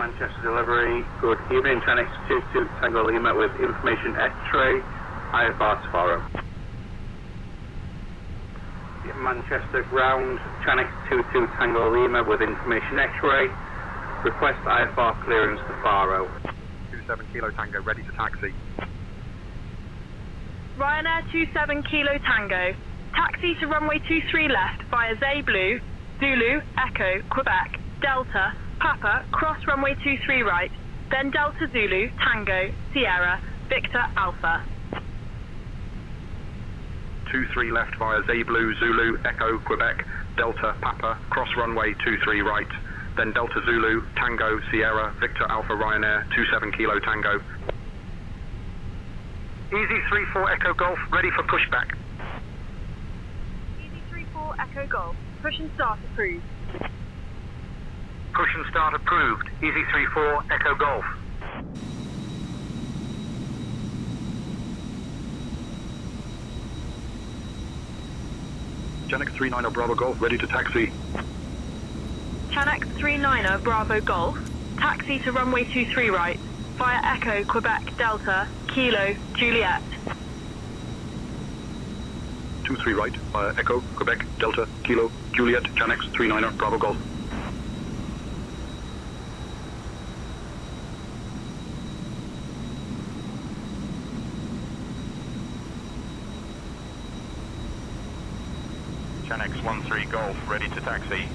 Manchester delivery. Good evening, Fenix A320 Tango Lima with information X-ray, IFR Safaro. Manchester ground, Fenix A320 Tango Lima with information X-ray, request IFR clearance to Faro. 27 Kilo Tango, ready to taxi. Ryanair 27 Kilo Tango, taxi to runway 23 left via Zay Blue, Zulu, Echo, Quebec, Delta, Papa, cross runway 23 right, then Delta Zulu, Tango, Sierra, Victor Alpha. 23 left via Zay Blue, Zulu, Echo, Quebec, Delta, Papa, cross runway 23 right, then Delta Zulu, Tango, Sierra, Victor Alpha Ryanair, 27 Kilo Tango. Easy 34 Echo Golf, ready for pushback. Easy 34 Echo Golf, push and start approved. Push and start approved. Easy 34 Echo Golf. Fenix 39 Bravo Golf, ready to taxi. Fenix 39 Bravo Golf, taxi to runway 23 right, via Echo, Quebec, Delta, Kilo, Juliet. 23 right, via Echo, Quebec, Delta, Kilo, Juliet, Fenix 39 Bravo Golf. Fenix 13 Golf, ready to taxi.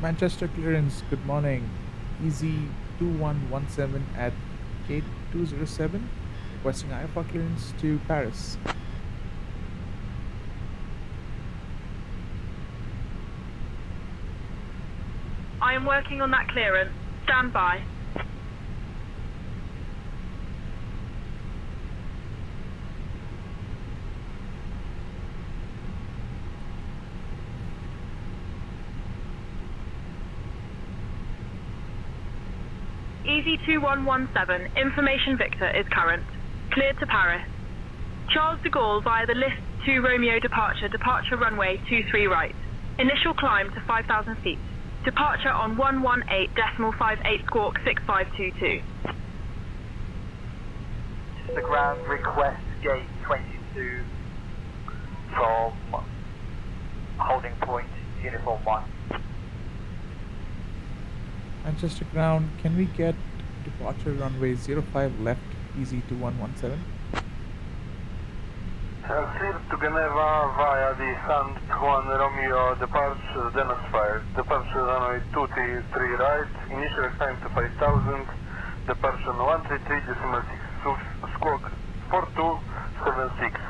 Manchester Clearance, good morning. Easy 2117 at gate 207, requesting IFR clearance to Paris. I am working on that clearance. Stand by. Easy 2117, information Victor is current. Cleared to Paris. Charles de Gaulle via the List 2 Romeo departure runway 23 right. Initial climb to 5,000 feet. Departure on 118.58 squawk 6522. The ground request gate 22 from holding point uniform 1. Manchester ground, can we get departure runway 05 left, easy 2117? Clear to Geneva via the San Juan Romeo departure, then aspire. Departure runway 23 right, initial climb to 5,000, departure on 133.6 squawk 4276.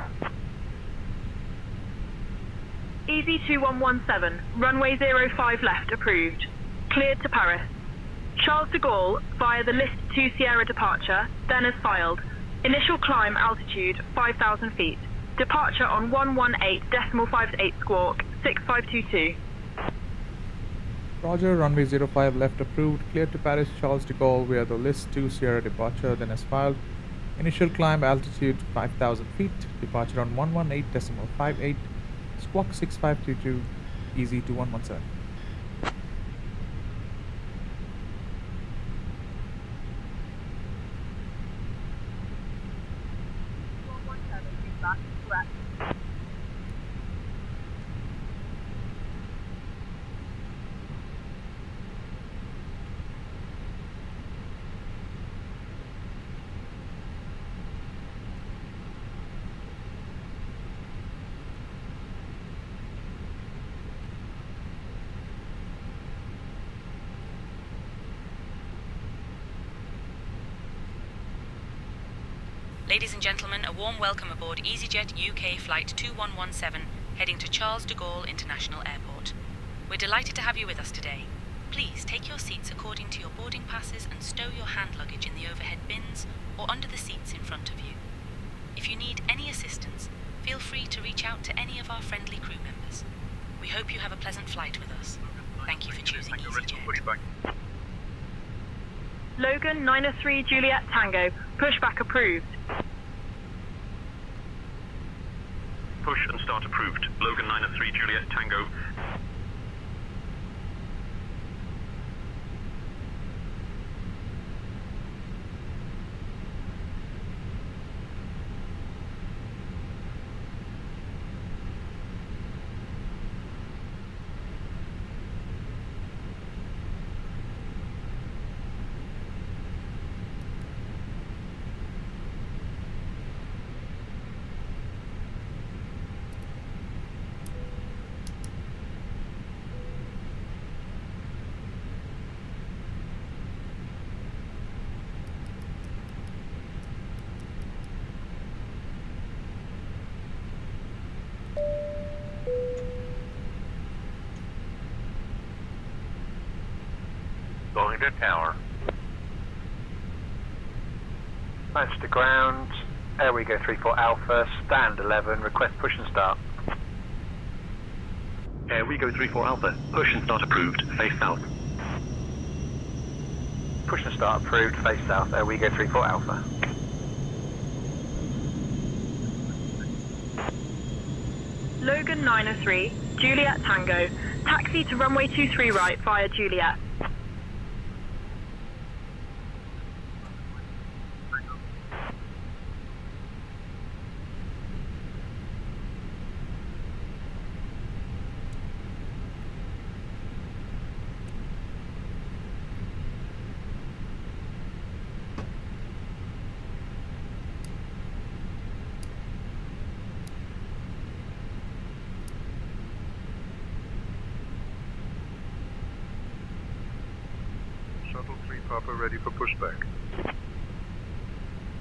Easy 2117, runway 05 left approved. Cleared to Paris. Charles de Gaulle via the List 2 Sierra departure, then as filed. Initial climb altitude 5,000 feet. Departure on 118.58 squawk 6522. Roger, runway 05 left approved, cleared to Paris, Charles de Gaulle via the List 2 Sierra departure, then as filed. Initial climb altitude 5,000 feet, departure on 118.58 squawk 6522, easy 2117. Ladies and gentlemen, a warm welcome aboard EasyJet UK Flight 2117, heading to Charles de Gaulle International Airport. We're delighted to have you with us today. Please take your seats according to your boarding passes and stow your hand luggage in the overhead bins or under the seats in front of you. If you need any assistance, feel free to reach out to any of our friendly crew members. We hope you have a pleasant flight with us. Thank you for choosing EasyJet. Logan 903 Juliet Tango, pushback approved. Push and start approved. Logan 903 Juliet Tango. Going to tower. Match to ground. There we go, 34 Alpha, stand 11, request push and start. Air we go 34 Alpha. Push and start approved. Face south. Push and start approved, face south. There we go, 34 Alpha. Logan 903 Juliet Tango, taxi to runway 23 right via Juliet. 3 Papa ready for pushback.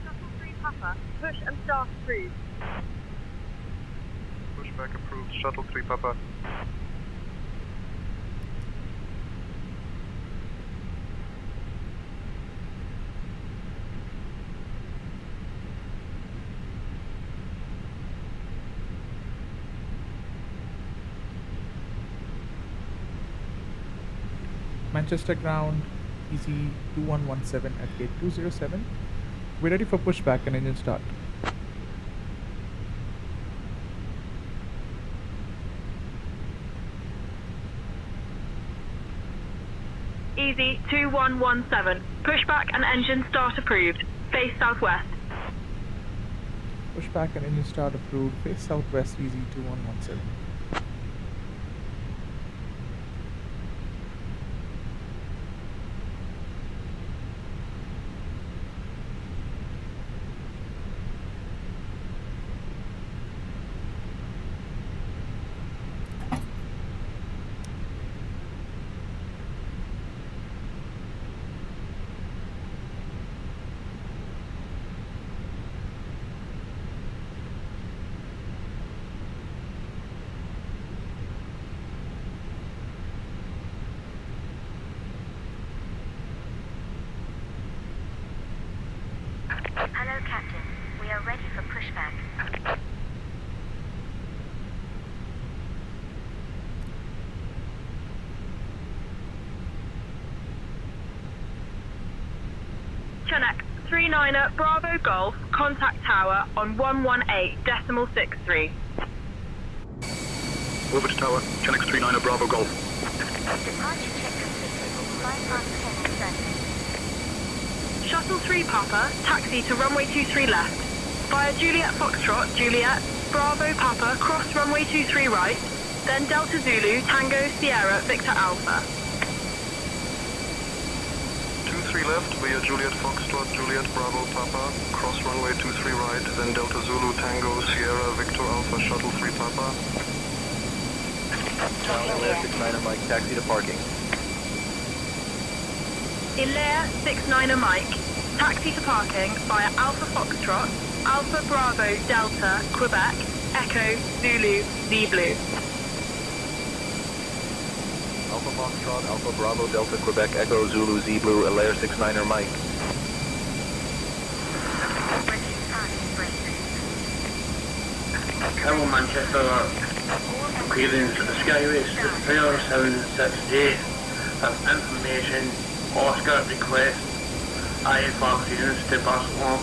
Shuttle 3 Papa, push and start approved. Pushback approved. Shuttle 3 Papa. Manchester ground, Easy 2117 at gate 207. We're ready for pushback and engine start. Easy 2117, pushback and engine start approved. Face southwest. Pushback and engine start approved. Face southwest, Easy 2117. Hello, Captain. We are ready for pushback. Chenek 39er Bravo Golf, contact tower on 118.63. Over to tower. Fenix A320 Bravo Golf. Departure check completed. Flight path pending service. Shuttle 3 Papa, taxi to runway 23 left. Via Juliet Foxtrot, Juliet, Bravo Papa, cross runway 23 right, then Delta Zulu, Tango, Sierra, Victor Alpha. 23 left via Juliet Foxtrot, Juliet Bravo Papa, cross runway 23 right, then Delta Zulu Tango, Sierra, Victor Alpha, Shuttle 3 Papa. Ilair 69er Mike, taxi to parking. Ilair 69er Mike, taxi to parking via Alpha Foxtrot, Alpha Bravo Delta, Quebec, Echo, Zulu, Z Blue. Alpha Foxtrot, Alpha Bravo Delta, Quebec, Echo, Zulu, Z Blue, Ilair 69er Mike. Camel Manchester clearance Skyway Refuel 768 have information Oscar request IFR clearance to Barcelona.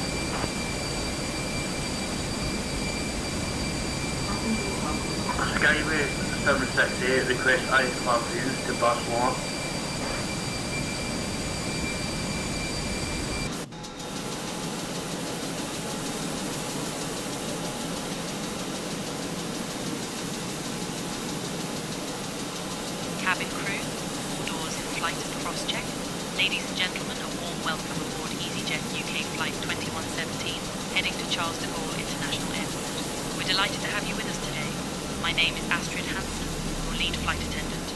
Skyway 768 request IFR clearance to Barcelona. Cabin crew, all doors in flight and cross-check. Ladies and gentlemen, a warm welcome aboard EasyJet UK Flight 2117, heading to Charles de Gaulle International Airport. We're delighted to have you with us today. My name is Astrid Hansen, your lead flight attendant,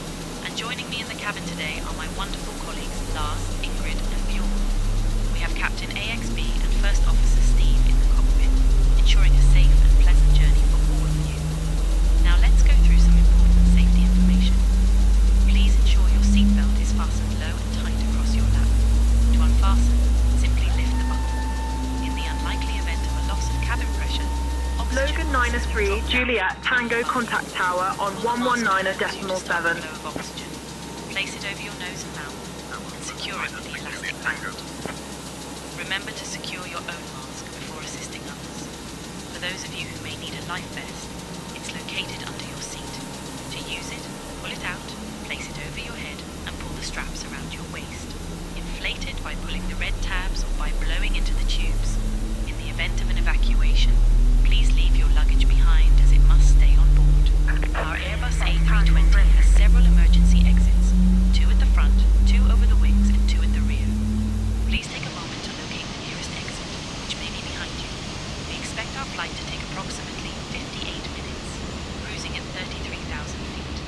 and joining me in the cabin today are my wonderful colleagues Lars, Ingrid and Bjorn. We have Captain AXB and First Officer Steve in the cockpit, ensuring a safe and pleasant journey for all of you. Now let's go through some important safety information. Please ensure your seatbelt is fastened low and tight across your lap. To unfasten, simply lift the buckle. In the unlikely event of a loss of cabin pressure, Logan 93, Juliet, Tango contact tower on 119.7. Place it over your nose and mouth and secure it with the elastic band. Remember to secure your own mask before assisting others. For those of you who may need a life vest, it's located under your seat. To use it, pull it out, place it over your head and pull the straps around your waist. Inflate it by pulling the red tabs or by blowing into the tubes. In the event of an evacuation, please leave your luggage behind as it must stay on board. Our Airbus A320 has several emergency exits, 2 at the front, 2 over the wings and 2 at the rear. Please take a moment to locate the nearest exit, which may be behind you. We expect our flight to take approximately 58 minutes, cruising at 33,000 feet.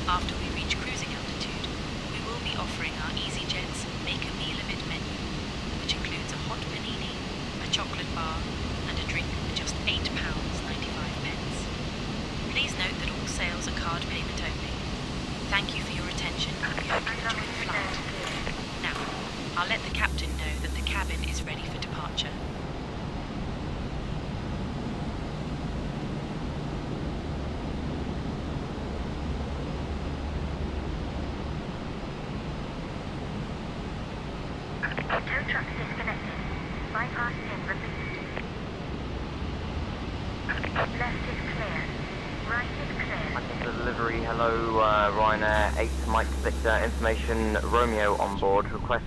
After we reach cruising altitude, we will be offering our EasyJet's Make a Meal Thank you for your attention. We hope you enjoy the flight. Now, I'll let the captain know that the cabin is ready for departure. Tow truck disconnected. Bypass in, repeat. Left is clear. Right is clear. Delivery, hello, Ryanair 8 Mike Victor, information Romeo on board, request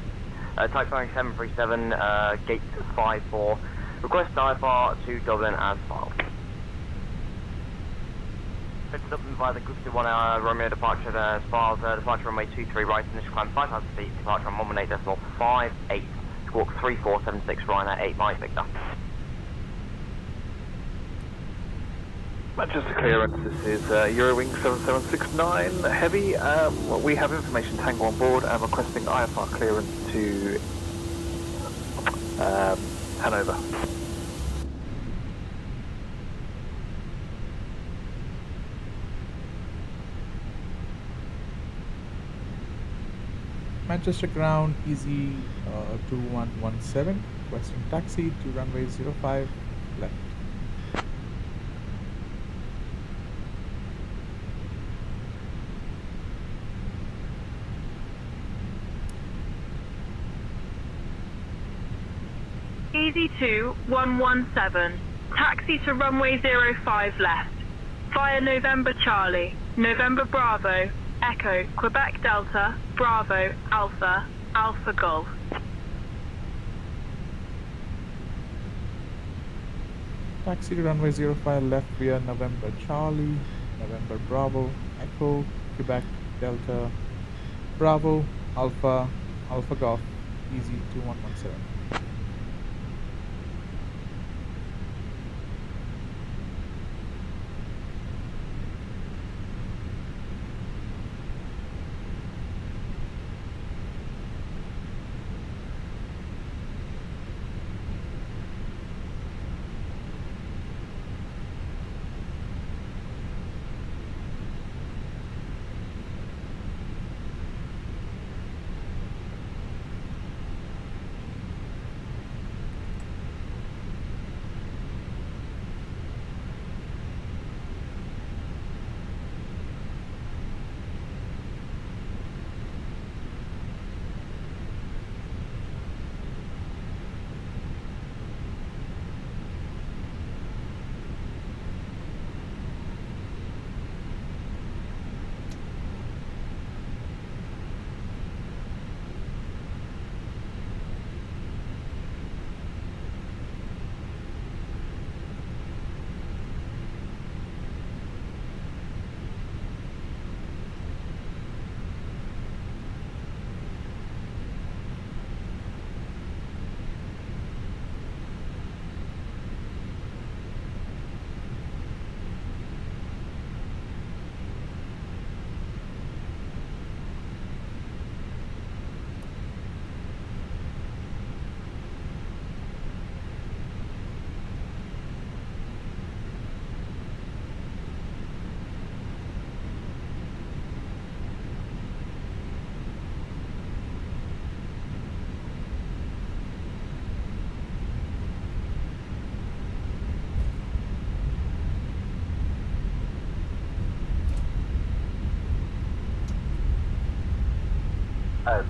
type Boeing 737, gate 54, request IFR to Dublin as filed. Picked up via the Group 1 hour Romeo departure as files, departure runway 23 right, initial climb 5,000 feet, departure on 118.58, squawk 3476 Ryanair 8 Mike Victor. Manchester Clearance, this is Eurowing 7769 Heavy. We have information Tango on board and requesting IFR clearance to Hanover. Manchester ground, easy 2117, requesting taxi to runway 05 left. Easy 2117, taxi to runway 05 left, via November Charlie, November Bravo, Echo, Quebec Delta, Bravo, Alpha, Alpha Golf. Taxi to runway 05 left via November Charlie, November Bravo, Echo, Quebec Delta, Bravo, Alpha, Alpha Golf, easy 2117.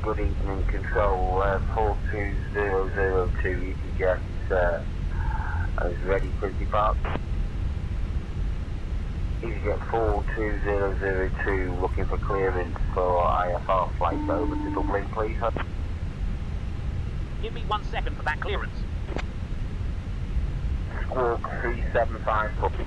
Good evening, Control 42002 EasyJet is ready for depart. EasyJet 42002 looking for clearance for IFR flight over to Dublin, please. Give me 1 second for that clearance. Squawk 375 copy.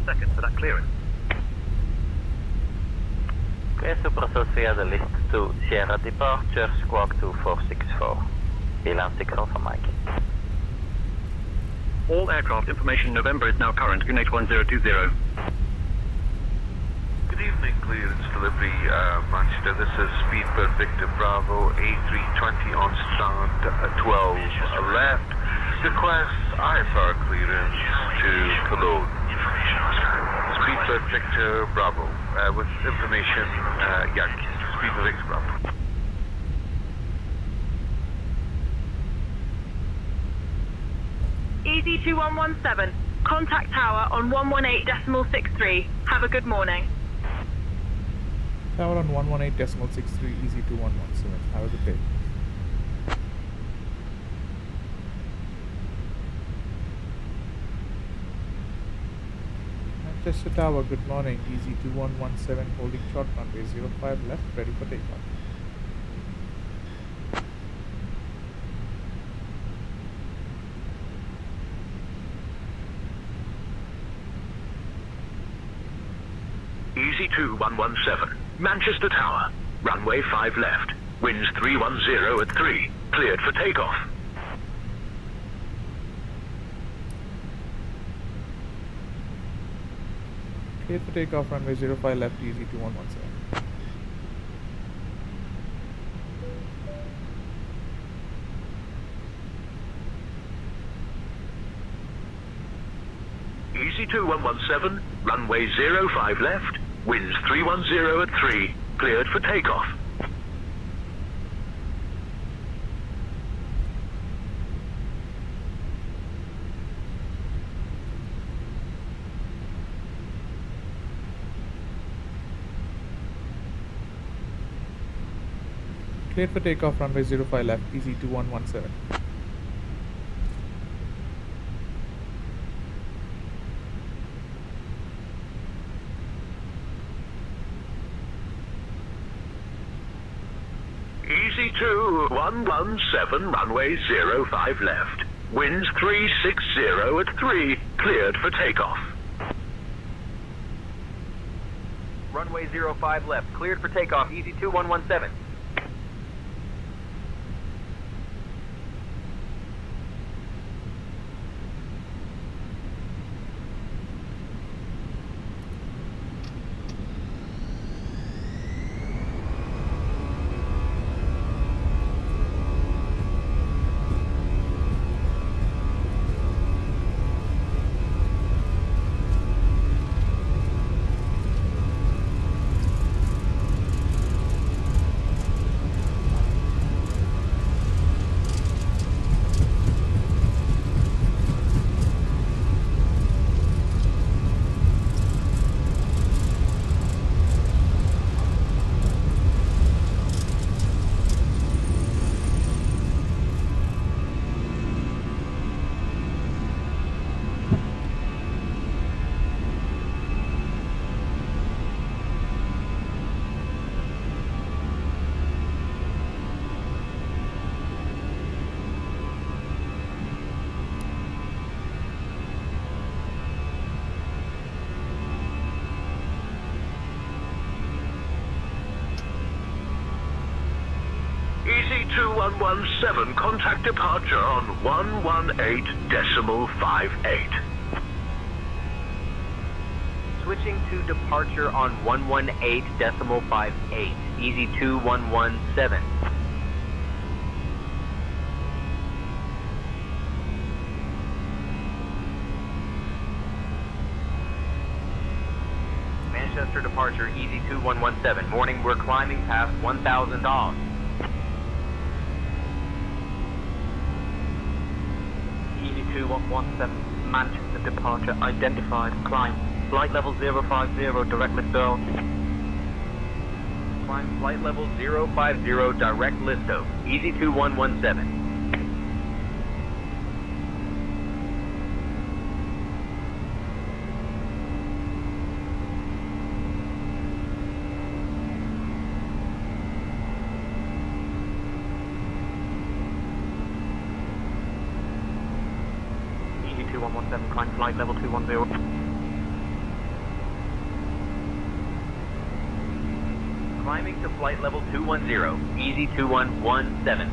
1 second for that clearance. Okay, Super Associate list to Sierra departure, squawk 2464. VLAN 6 Alpha Mike. All aircraft information November is now current, QNH 1020. Good evening, clearance delivery, Manchester. This is Speedbird Victor Bravo A320 on stand 12 left. Request IFR clearance to Cologne. Speedbird Victor Bravo with information Yankee. Speedbird Victor Bravo. Easy 2117. Contact tower on 118.63. Have a good morning. Tower on 118.63, Easy 2117. Have a good day. Manchester Tower, good morning. Easy 2117, holding short runway 05 left, ready for takeoff. Easy 2117, Manchester Tower, runway 5 left, winds 310 at 3, cleared for takeoff. Cleared for takeoff, runway 05 left, Easy 2117. Easy 2117, runway 05 left, winds 310 at 3, cleared for takeoff. Cleared for takeoff, runway 05 left, Easy 2117. Easy 2117, runway 05 left, winds 360 at 3, cleared for takeoff. Runway 05 left, cleared for takeoff, Easy 2117. Easy 2117, contact departure on 118.58. Switching to departure on 118.58, Easy 2117. Manchester departure, Easy 2117. Morning, we're climbing past $1,000. Easy 2117, Manchester departure identified, climb. Flight level 050, direct listo. Climb flight level 050, direct listo. Easy 2117. Easy 2117, climb flight level 210. Climbing to flight level 210, easy 2117.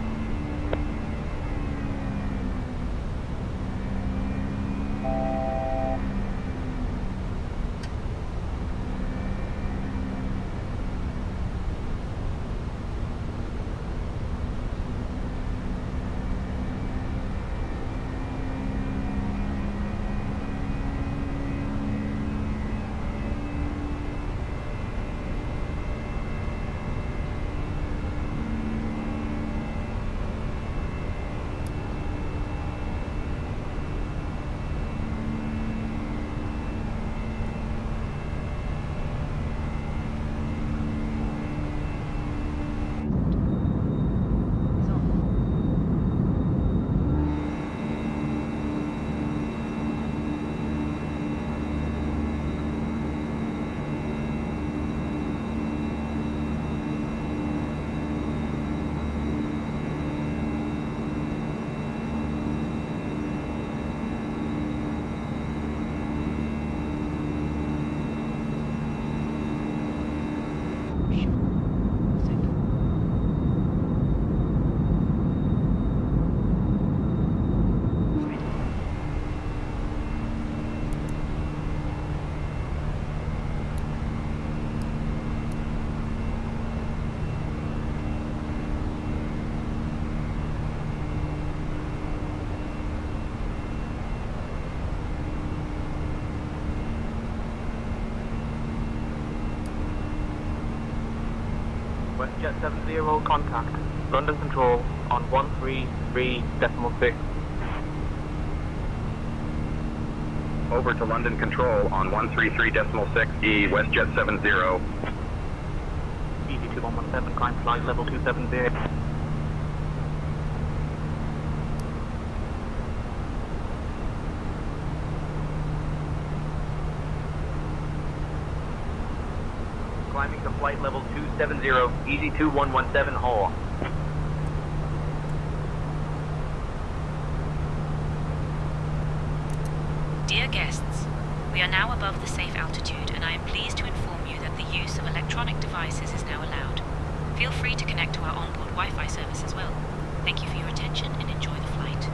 WestJet 70 contact. London Control on 133.6. Over to London Control on 133.6, E, WestJet 70. Easy 2117, climb flight level 270. Climbing to flight level 270, easy 2117, haul. Dear guests, we are now above the safe altitude and I am pleased to inform you that the use of electronic devices is now allowed. Feel free to connect to our onboard Wi-Fi service as well. Thank you for your attention and enjoy the flight.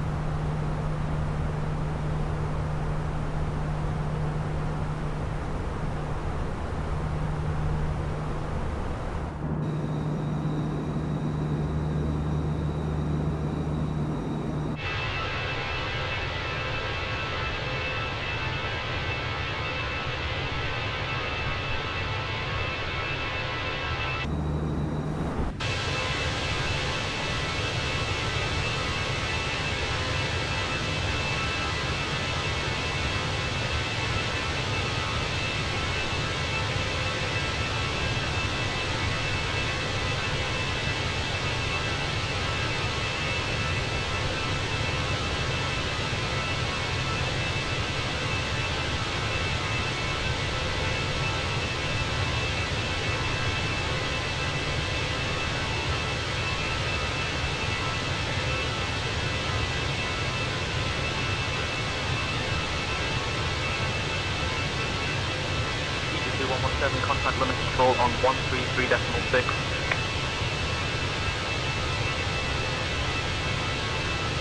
Contact limit control on 133.6.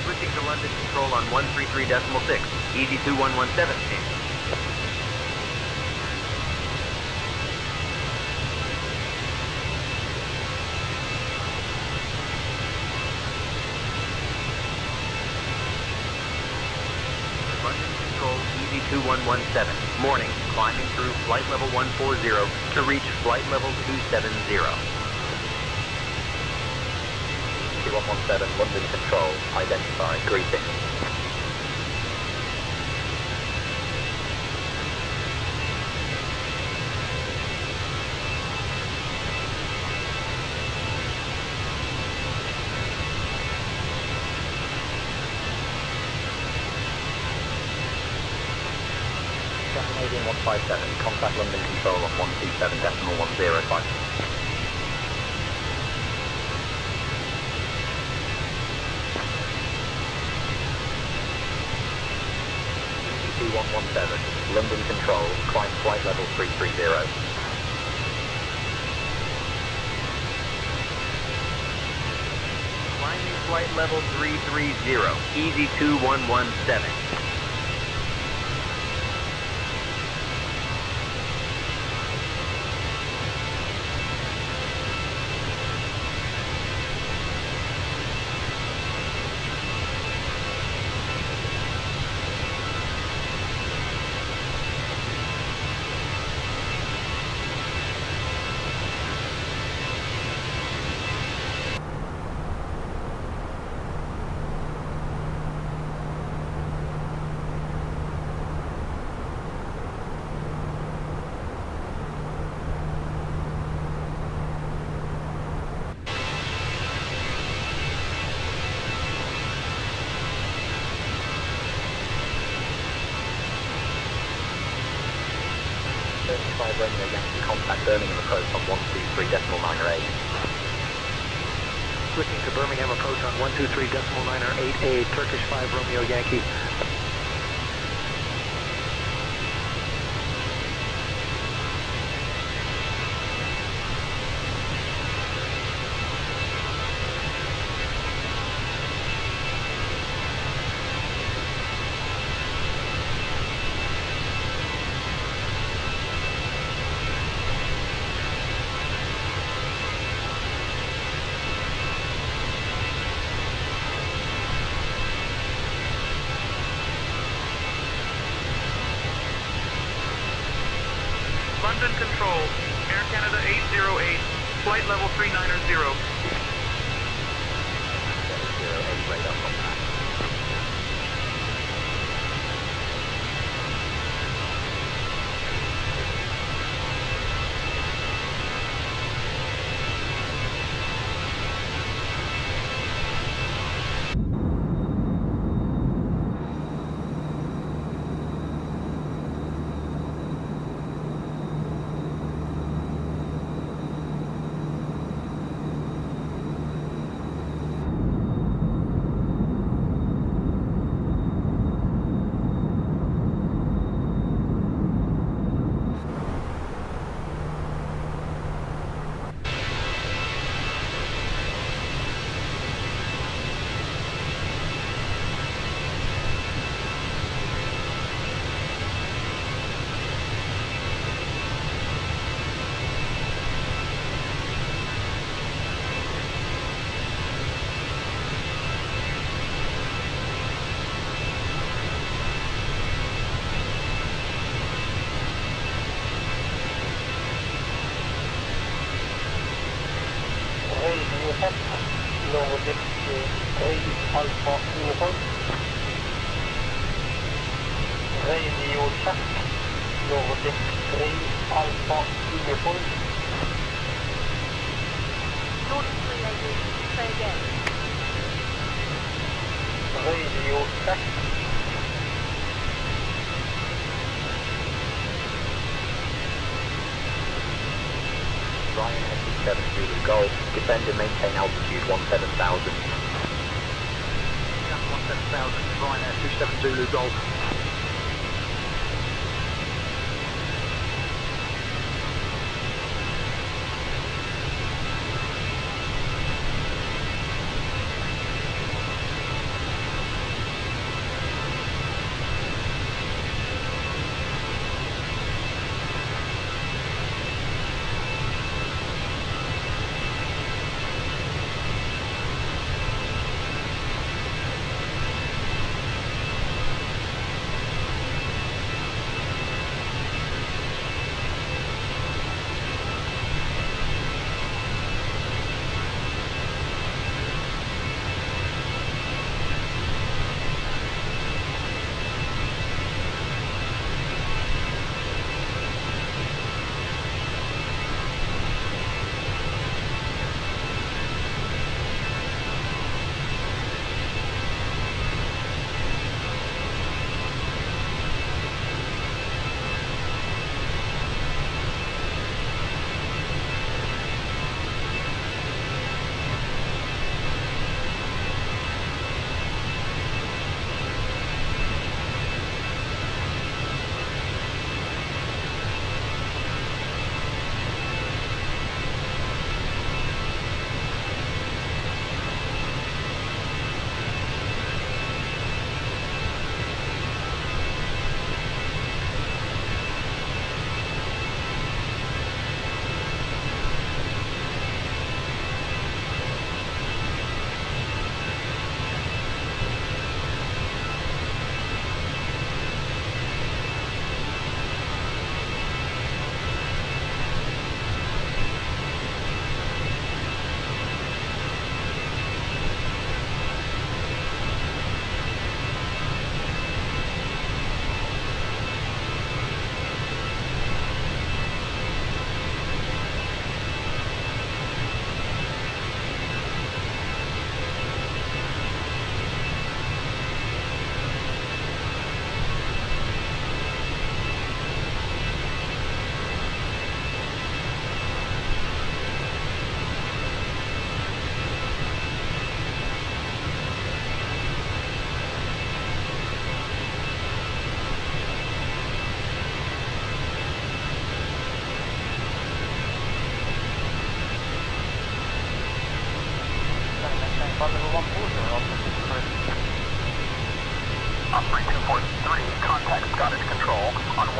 Switching to London Control on 133.6, easy 2117. London Control, easy 2117. Morning, climbing through flight level 140 to reach flight level 270. 2117, London Control, identified, greeting. Canadian 157, contact London Control on 127.105. EasyJet 117, London Control, climb flight level 330. flight level 330, Easy 2117. Romeo Yankee contact Birmingham approach on 123.908. Switching to Birmingham approach on 123.988, Turkish 5 Romeo Yankee. London Control, Air Canada 808, flight level 390. Nordic 3 Alpha Uniform. Radio check. Nordic 3 Alpha Uniform. Nordic 3 AD, say again. Radio check. Ryanair 27 Zulu Golf, descend and maintain altitude 17,000. 17,000, Ryanair 27 Zulu Golf.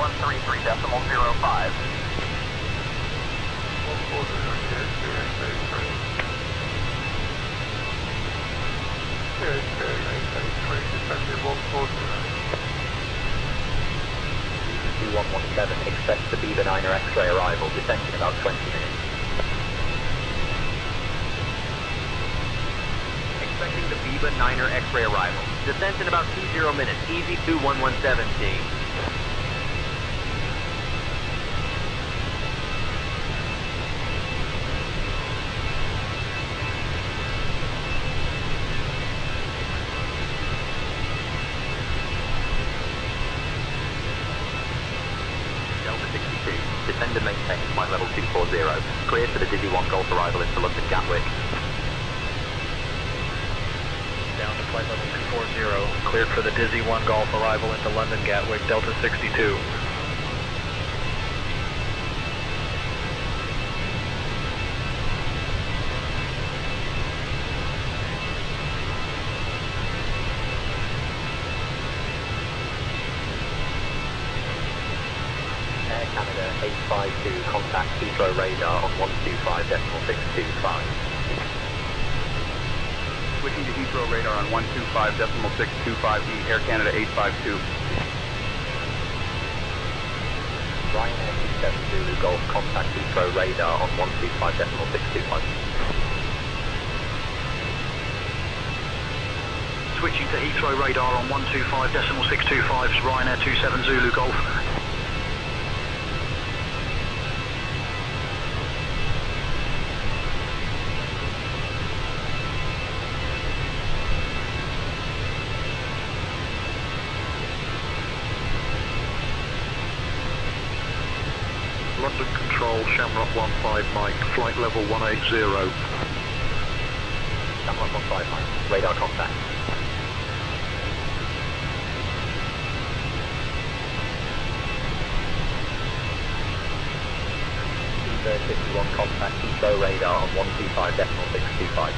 133.05. EasyJet 117, expect the Beaver 9er X-ray arrival, descent in about 20 minutes. Expecting the Beaver 9er X-ray arrival, descent in about 20 minutes, Easy 2117. Descend and maintain flight level 240. Cleared for the Dizzy 1 Golf arrival into London Gatwick. Down to flight level 240. Cleared for the Dizzy 1 Golf arrival into London Gatwick, Delta 62. Canada 852, contact Heathrow radar on 125.625. Switching to Heathrow radar on 125.625E, Air Canada 852. Ryanair 27 Zulu Golf, contact Heathrow radar on 125.625. Switching to Heathrow radar on 125.625, Ryanair 27 Zulu Golf. London Control, Shamrock 15 Mike, flight level 180. Shamrock 15 Mike, radar contact. Bird 51 contact Heathrow radar on 125.625.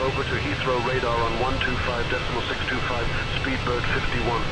Over to Heathrow radar on 125.625, Speedbird 51.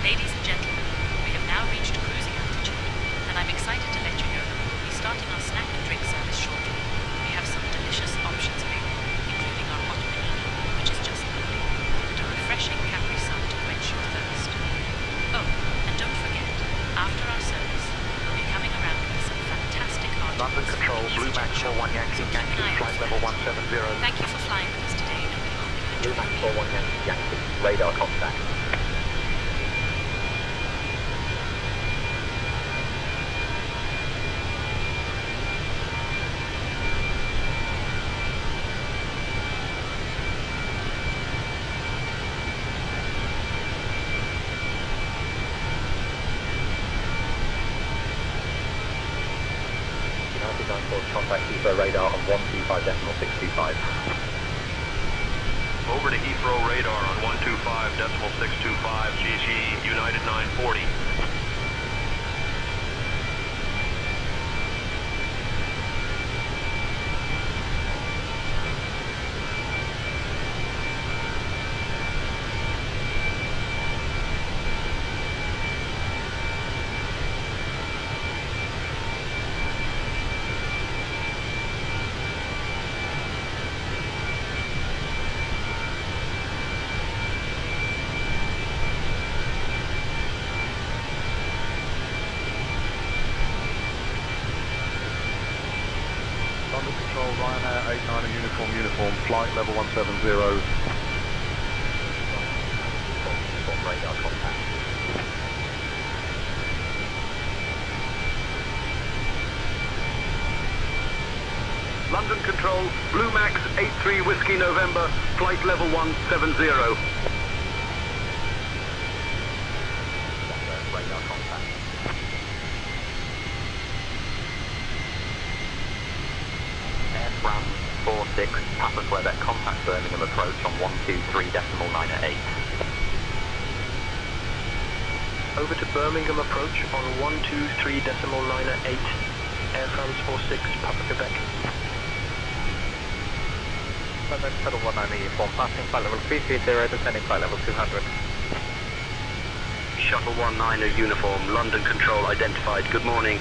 Ladies and gentlemen, we have now reached cruising altitude, and I'm excited to let you know that we will be starting our snack and drink service shortly. We have some delicious options available, including our hot panini, which is just lovely, and a refreshing Capri Sun to quench your thirst. Oh, and don't forget, after our service, we'll be coming around with some fantastic articles. London Control, Blue Max 41 Yankee, Yankee, flight level 170. Thank you for flying with us today, and we hope you Blue Max 41 Yankee, Yankee, radar contact. 9-4, contact Heathrow radar on 125.625. Over to Heathrow radar on 125.625, GG United 940. London Control, Ryanair 89 uniform, flight level 170. Radar contact. London Control, Blue Max 83 Whiskey November, flight level 170. Radar contact. Airfram 46, Papa Quebec, contact Birmingham approach on 123.908. Over to Birmingham approach on 123.908. Air France 46, Papa Quebec. Pedal 19 uniform, passing flight level 330, descending flight level 200. Shuttle 19 uniform, London Control identified. Good morning.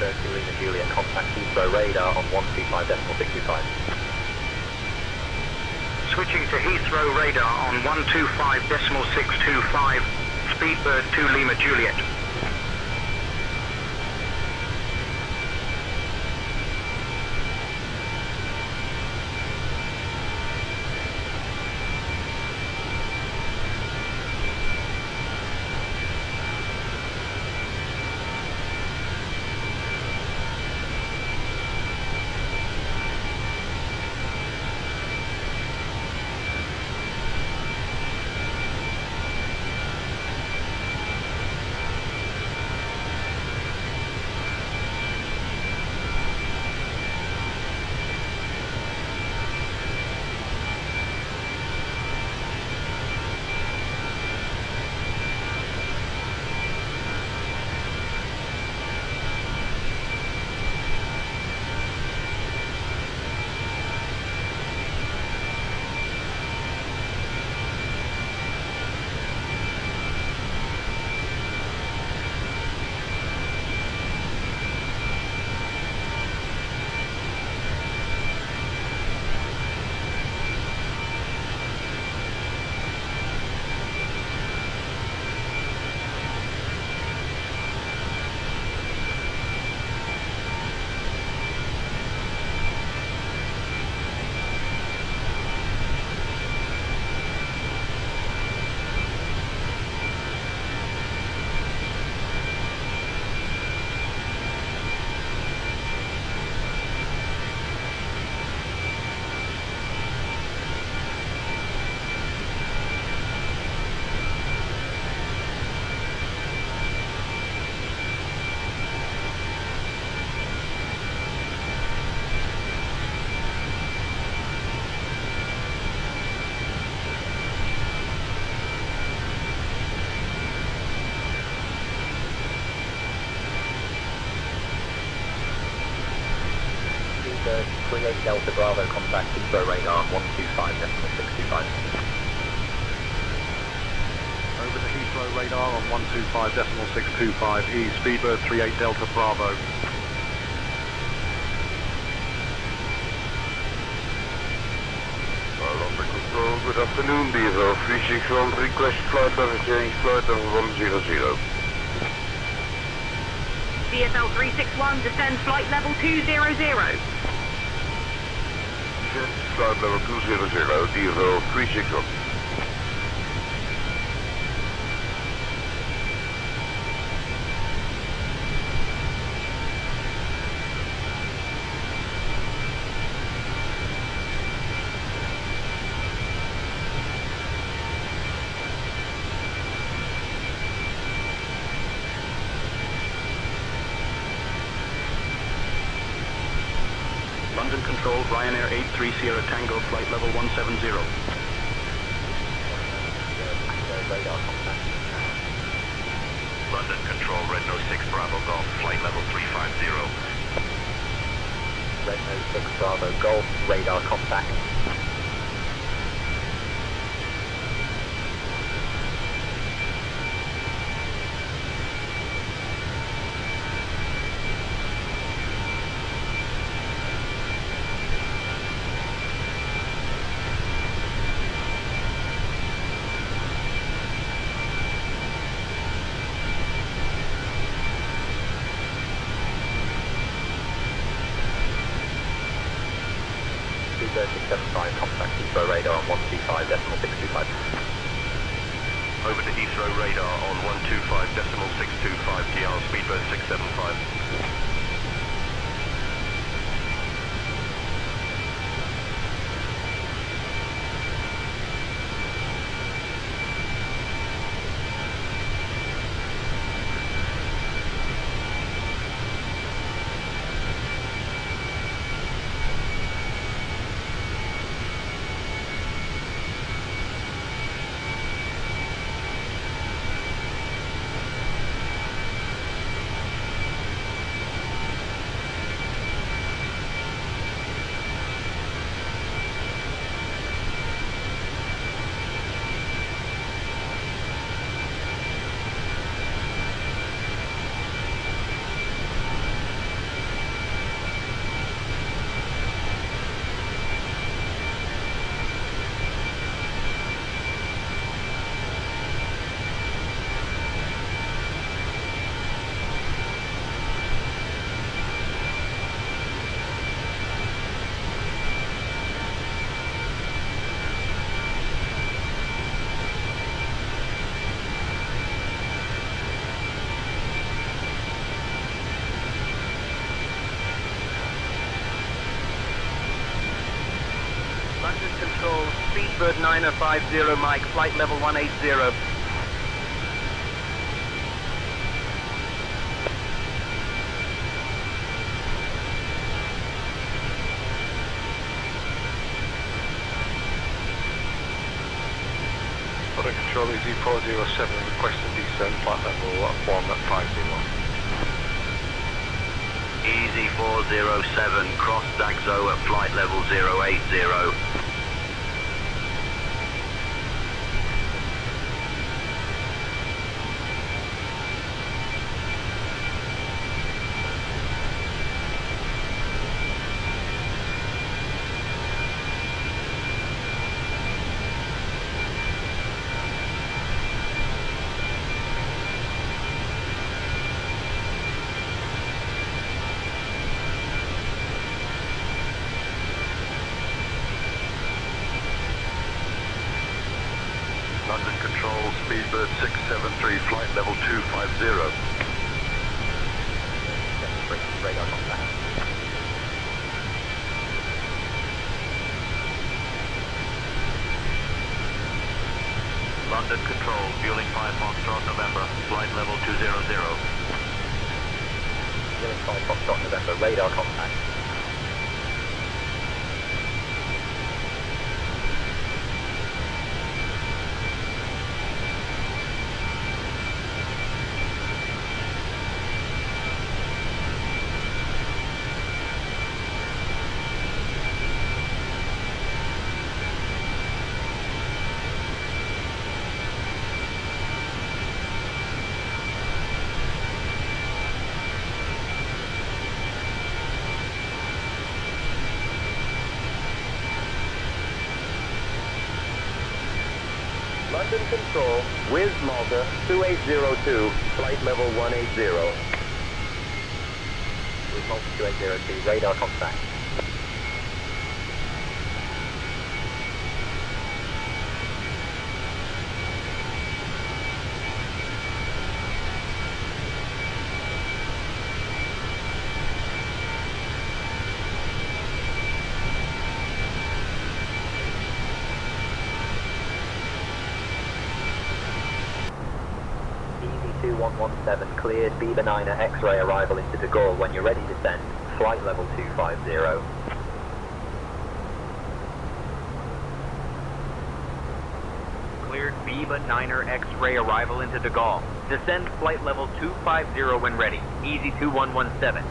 Lima Juliet, contact Heathrow radar on 125.625. Switching to Heathrow radar on 125.625, Speedbird 2 Lima Juliet. Create Delta Bravo, contact Heathrow radar 125.625. Over to Heathrow radar on 125.625 Speedbird 38 Delta Bravo. London Control, good afternoon, BFU 361, request flight level change, flight level 100. DFL 361, descend flight level 200. Jet, flight level 200, DFL 361. London Control, Ryanair 83 Sierra Tango, flight level 170. London Control, Red Nose 6 Bravo Golf, flight level 350. Red Nose 6 Bravo Golf, radar contact. Speedbird 675, contact Heathrow radar on 125.625. Over to Heathrow radar on 125.625 DR, Speedbird 675. London Control, Speedbird 9050 Mike, flight level 180. London Control, EZ407, requesting descent, flight level 150. Easy 407, cross Dagzo at flight level 080. London Control, Speedbird 673, flight level 250. Radar contact. London Control, fueling 5 Foxtrot November, flight level 200. Fueling 5 Foxtrot November, radar contact. London Control, Wiz Malta 2802, flight level 180. Wiz Malta 2802, radar contact. EZ2117 cleared B-Benina X-ray arrival into De Gaulle. When you're ready to descend, flight level 250. Cleared B-Benina X-ray arrival into De Gaulle. Descend flight level 250 when ready. EZ2117.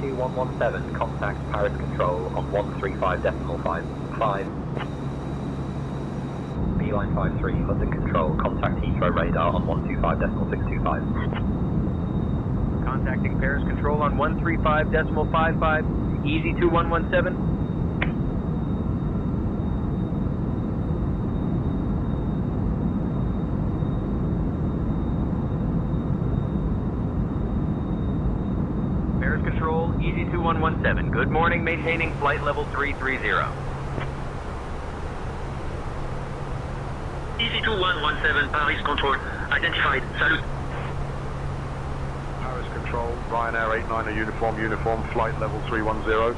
EZ2117, contact Paris Control on 135.55. Beeline 53, London Control, contact Heathrow radar on 125.625. Contacting Paris Control on 135.55. EZ2117. Control, EZ2117. Good morning, maintaining flight level 330. EZ2117, Paris Control, identified. Salute. Paris Control, Ryanair 89er uniform, flight level 310.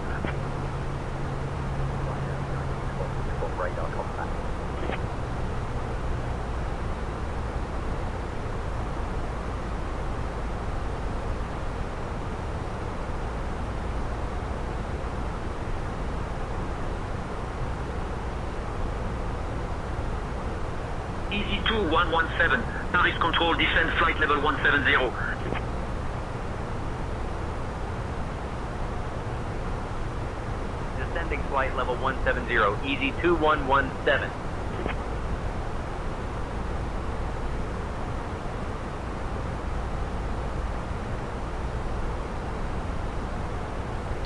Radar contact. EZ2117, Paris Control, descend flight level 170. Descending flight level 170, EZ2117.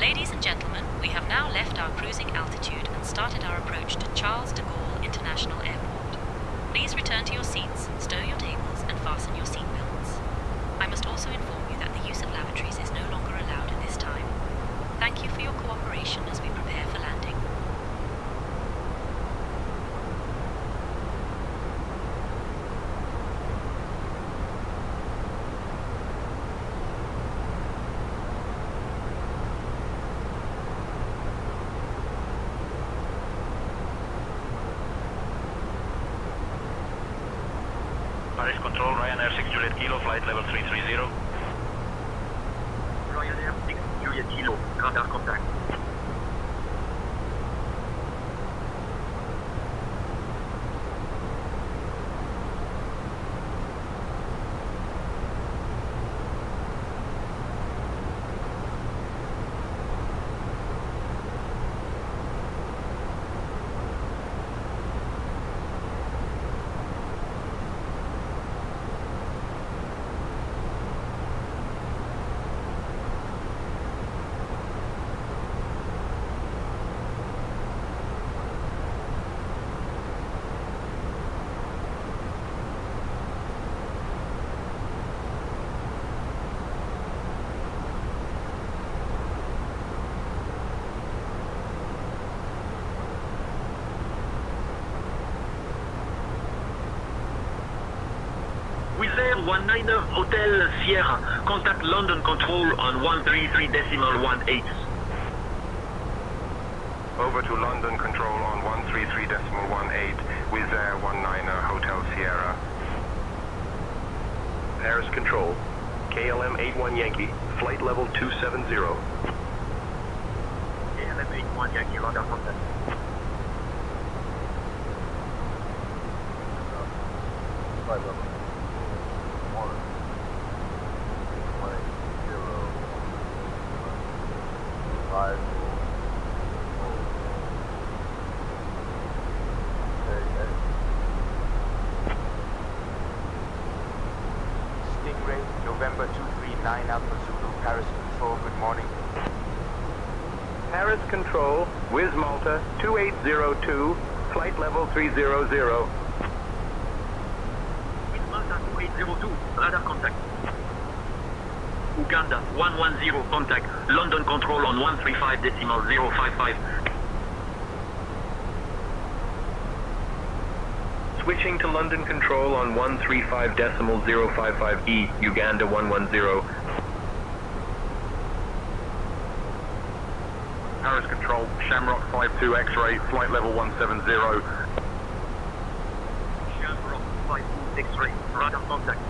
Ladies and gentlemen, we have now left our cruising altitude and started our approach to Charles de Gaulle International Airport. Please return to your seats, stow your tables, and fasten your seat belts. I must also inform you that the use of lavatories is no longer allowed at this time. Thank you for your cooperation as we prepare for landing. Paris Control, Ryanair 6 Juliet Kilo, flight level 330. Ryanair 6 Juliet Kilo, radar contact. Wizz Air 19er Hotel Sierra, contact London Control on 133.18. Over to London Control on 133.18, Wizz Air 19er Hotel Sierra. Paris Control, KLM 81 Yankee, flight level 270. KLM 81 Yankee, radar contact. Flight level 110. Stingray, November 239 Alpha Zulu, Paris Control, good morning. Paris Control, Wiz Malta 2802, flight level 300. Wiz Malta 2802, radar contact. Uganda 110, contact. London Control on 135.055. Switching to London Control on 135.055E, Uganda 110. Paris Control, Shamrock 52 X-ray, flight level 170. Shamrock 52 X-ray, radar contact.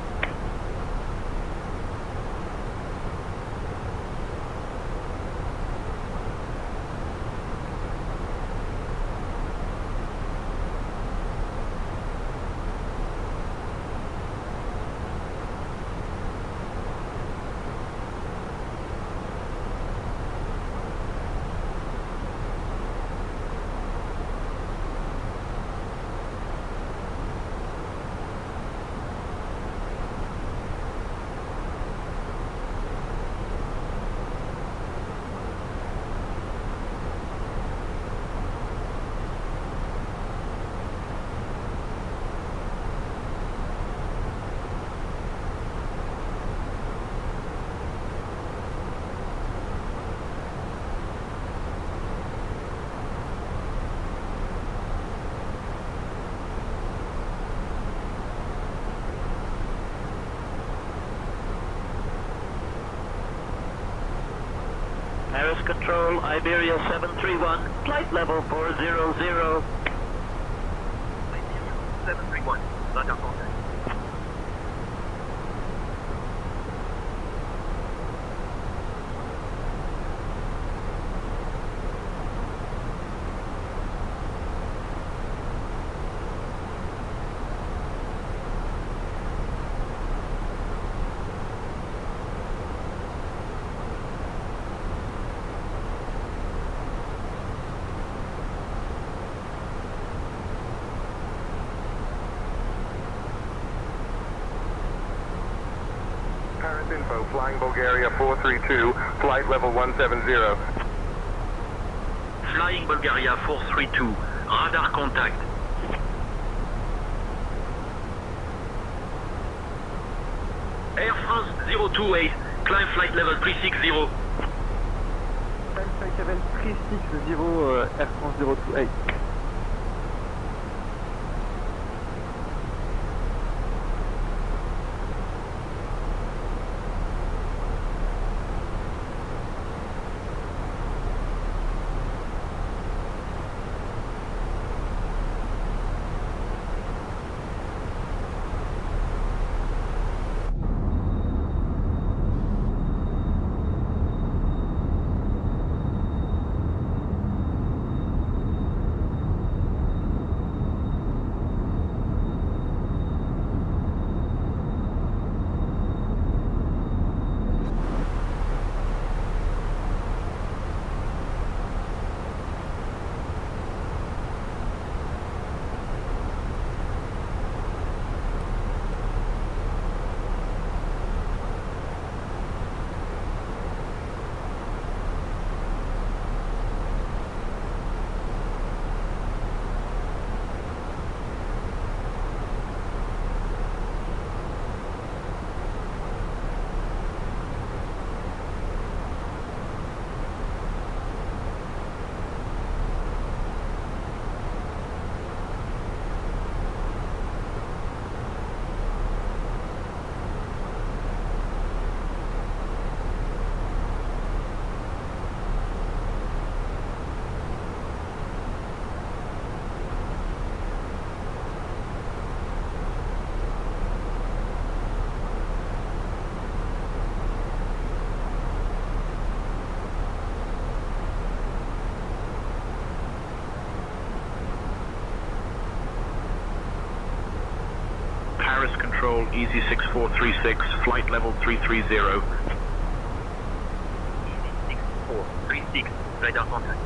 Paris Control, Iberia 731, flight level 400. 731, radar contact. Paris Info, flying Bulgaria 432, flight level 170. Flying Bulgaria 432, radar contact. Air France 028, climb flight level 360. 757 360, Air France 028. Paris Control, Easy 6436, flight level 330. Easy 6436, radar contact.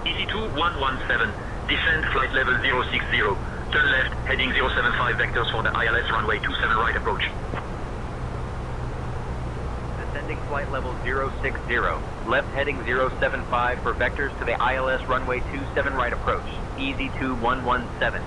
Easy 2117, descend flight level 060, turn left, heading 075 vectors for the ILS runway 27 right approach. Descending flight level 060, left heading 075 for vectors to the ILS runway 27 right approach. Easy 2117.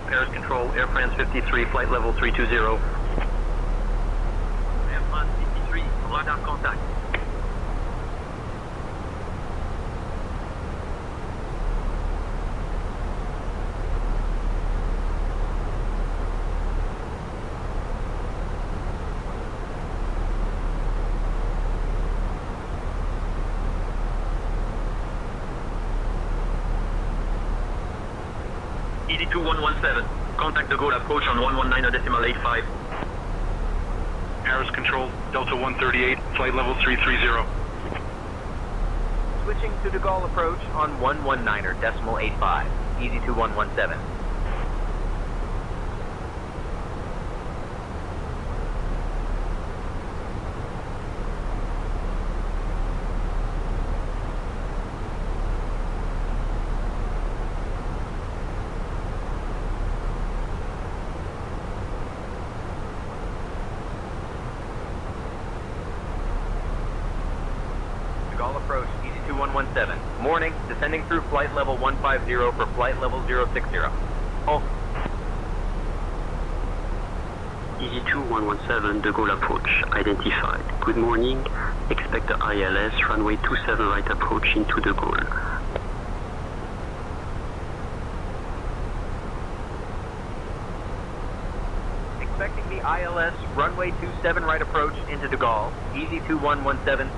Paris Control, Air France 53, flight level 320. Air France 53, radar contact. Easy 2117, contact the goal approach on 119.85. Paris Control, Delta 138, flight level 330. Switching to De Gaulle approach on 119.85. Easy 2117. Approach, Easy 2117. Morning, descending through flight level 150 for flight level 060. Oh. Easy 2117, De Gaulle approach, identified. Good morning, expect the ILS, runway 27 right approach into De Gaulle. Expecting the ILS, runway 27 right approach into De Gaulle, Easy 2117.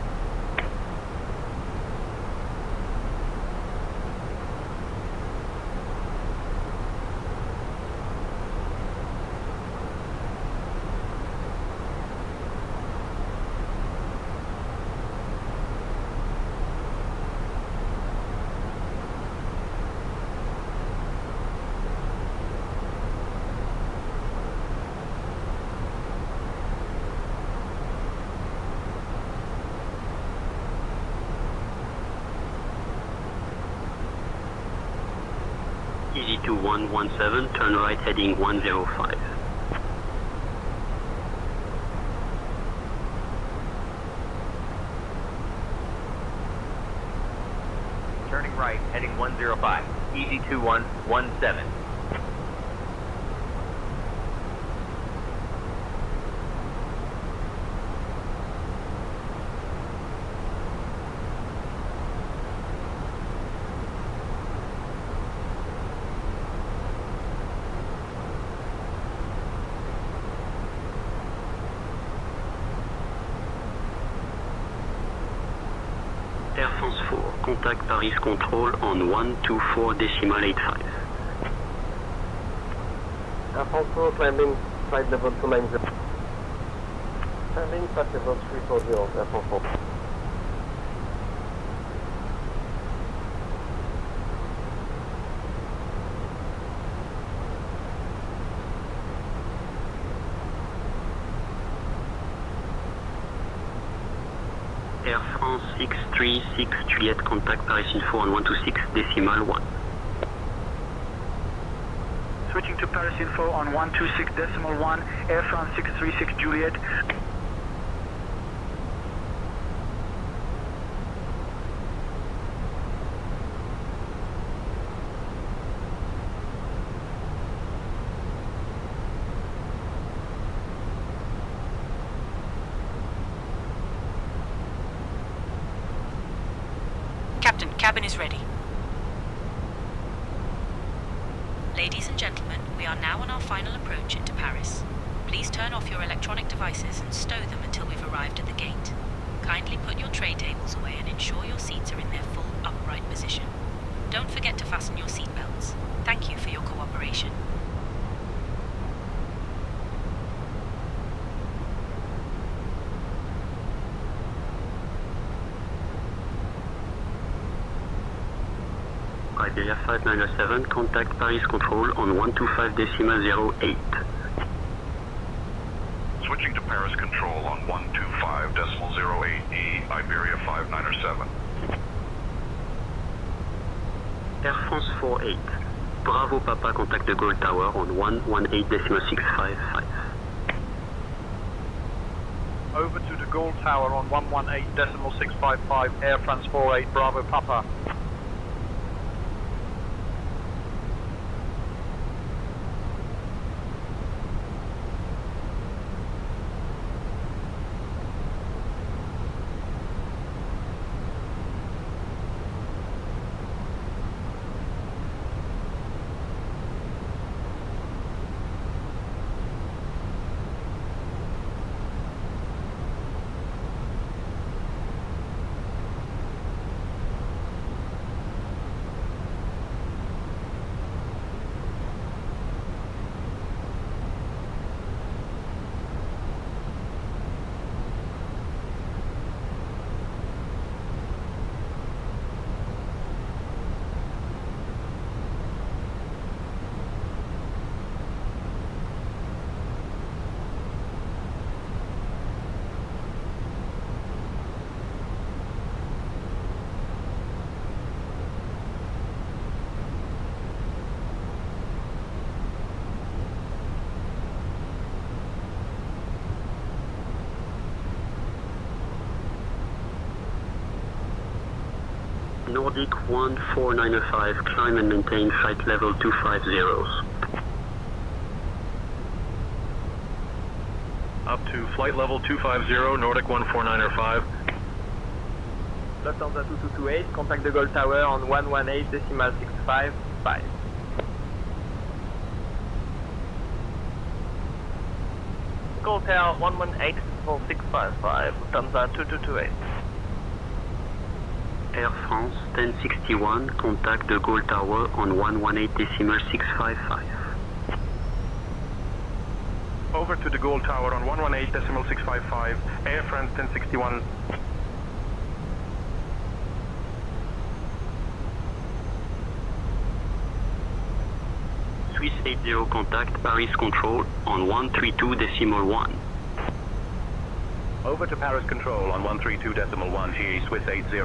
Easy 2117, turn right heading 105. Turning right, heading 105. Easy 2117. Air France 4, contact Paris Control on 124.85. Air France 4, climbing flight level 290. Climbing flight level 340, Air France 4. Air France 636 Juliet, contact Paris Info on 126.1. Switching to Paris Info on 126.1, Air France 636 Juliet. Captain, cabin is ready. Ladies and gentlemen, we are now on our final approach into Paris. Please turn off your electronic devices and stow them until we've arrived at the gate. Kindly put your tray tables away and ensure your seats are in their full upright position. Don't forget to fasten your seatbelts. Thank you for your cooperation. Iberia 5907, contact Paris Control on 125.08. Switching to Paris Control on 125.08E, Iberia 5907. Air France 48, Bravo Papa, contact the Gaulle Tower on 118.655. Over to the Gaulle Tower on 118.655, Air France 48, Bravo Papa. Nordic 14905, climb and maintain flight level 250. Up to flight level 250, Nordic 14905. Lufthansa 2228, contact the Gaulle Tower on 118.655. Gaulle Tower 118.655, Lufthansa 2228. Air France 1061, contact the Gaulle Tower on 118.655. Over to the Gaulle Tower on 118.655, Air France 1061. Swiss 80, contact Paris Control on 132.1. Over to Paris Control on 132.1, GE Swiss 80.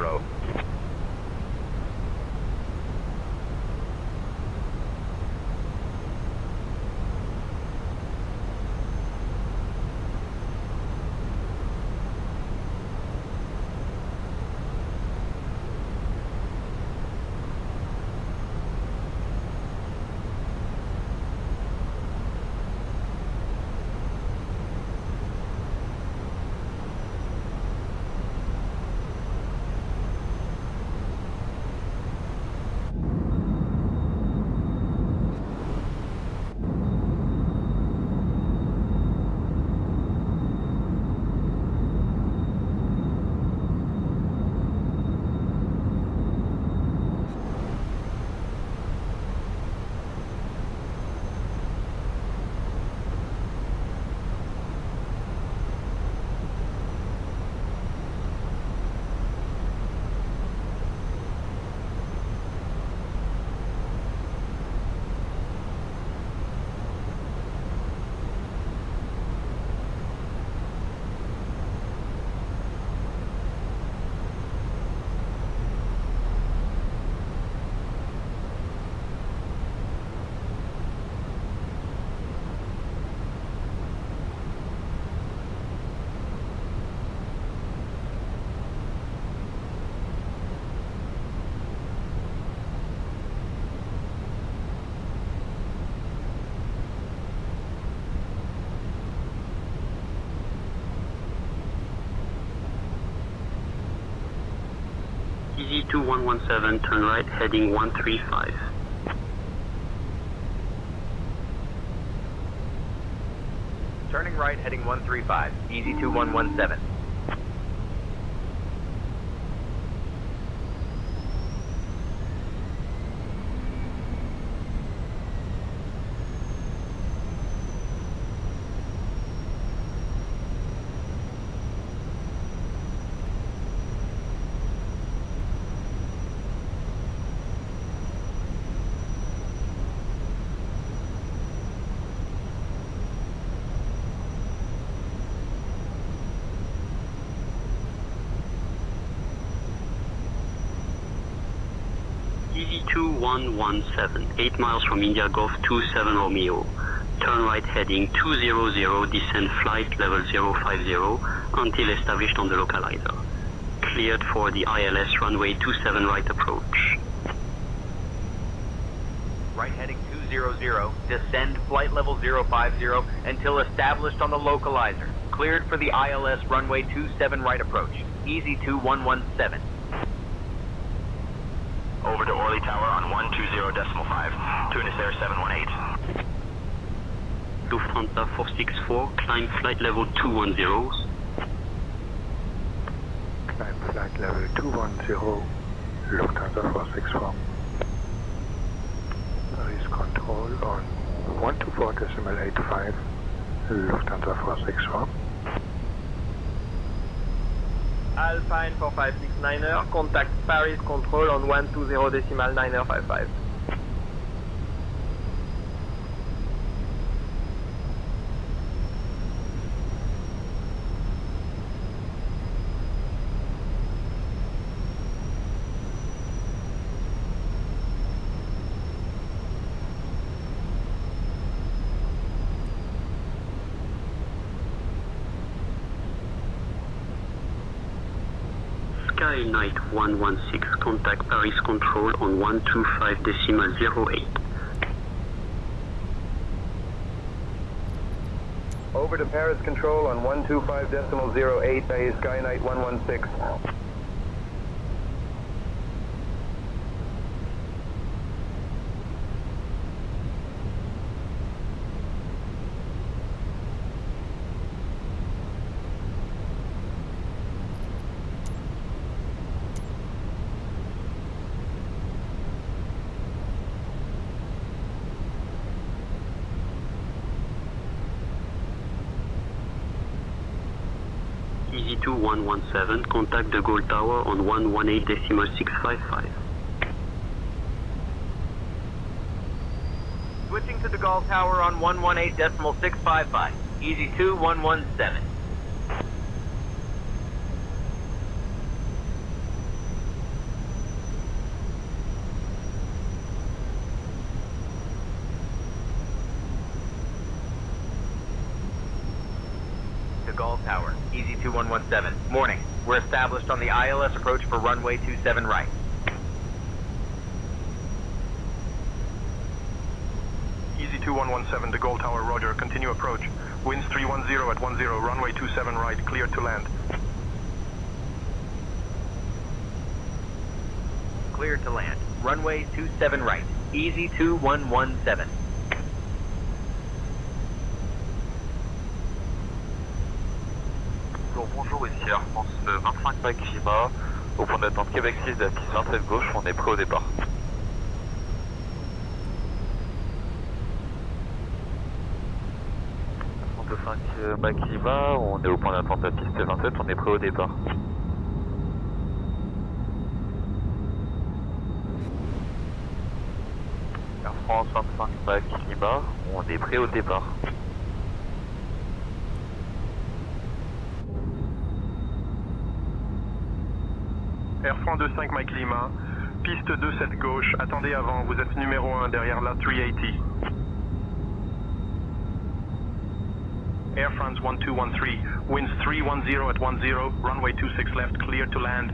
EZ2117, turn right, heading 135. Turning right, heading 135, EZ2117. EZ2117, 8 miles from India Golf 27 Romeo. Turn right heading 200, descend flight level 050 until established on the localizer. Cleared for the ILS runway 27 right approach. Right heading 200, descend flight level 050 until established on the localizer. Cleared for the ILS runway 27 right approach. EZ2117. Over to Orly Tower on 120.5. Tunis Air 718. Lufthansa 464, climb flight level 210. Climb flight level 210, Lufthansa 464. Paris control on 124.85, Lufthansa 464. Alpha Info 569er, contact Paris control on 120.955. Sky Knight 116, contact Paris control on 125.08. Over to Paris control on 125.08, Bay Sky Knight 116. EZ2117, contact the Gaulle Tower on 118.655. Switching to the Gaulle Tower on 118.655. EZ2117. Gaulle Tower, EZ2117. Morning. We're established on the ILS approach for runway 27 right. EZ2117 to Gaulle Tower, roger. Continue approach. Winds 310 at 10, runway 27 right, clear to land. Clear to land. Runway 27 right. EZ2117. Bonjour, ici Air France 25 Mike Climat, au point d'attente Québec 6 de la piste 27 gauche, on est prêt au départ. Air France 5 Mike Climat, on est au point d'attente de la piste 27, on est prêt au départ. Air France 25 Mike Climat, on est prêt au départ. Air France 25 Mike Lima, piste 27 gauche, attendez avant, vous êtes numéro 1 derrière la 380. Air France 1213, winds 310 at 10, runway 26 left, clear to land.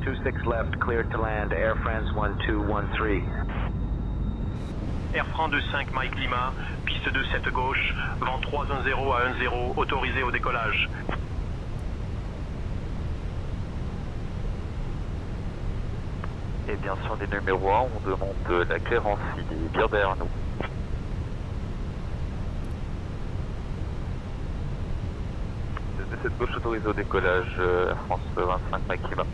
26 left, clear to land, Air France 1213. Air France 25 Mike Lima, piste 27 gauche, vent 310 à 10, autorisé au décollage. Et bien sûr des numéros 1, on demande la clairance, il est bien derrière nous. Cette gauche autorisée au décollage, Air France 25 Mike Lima.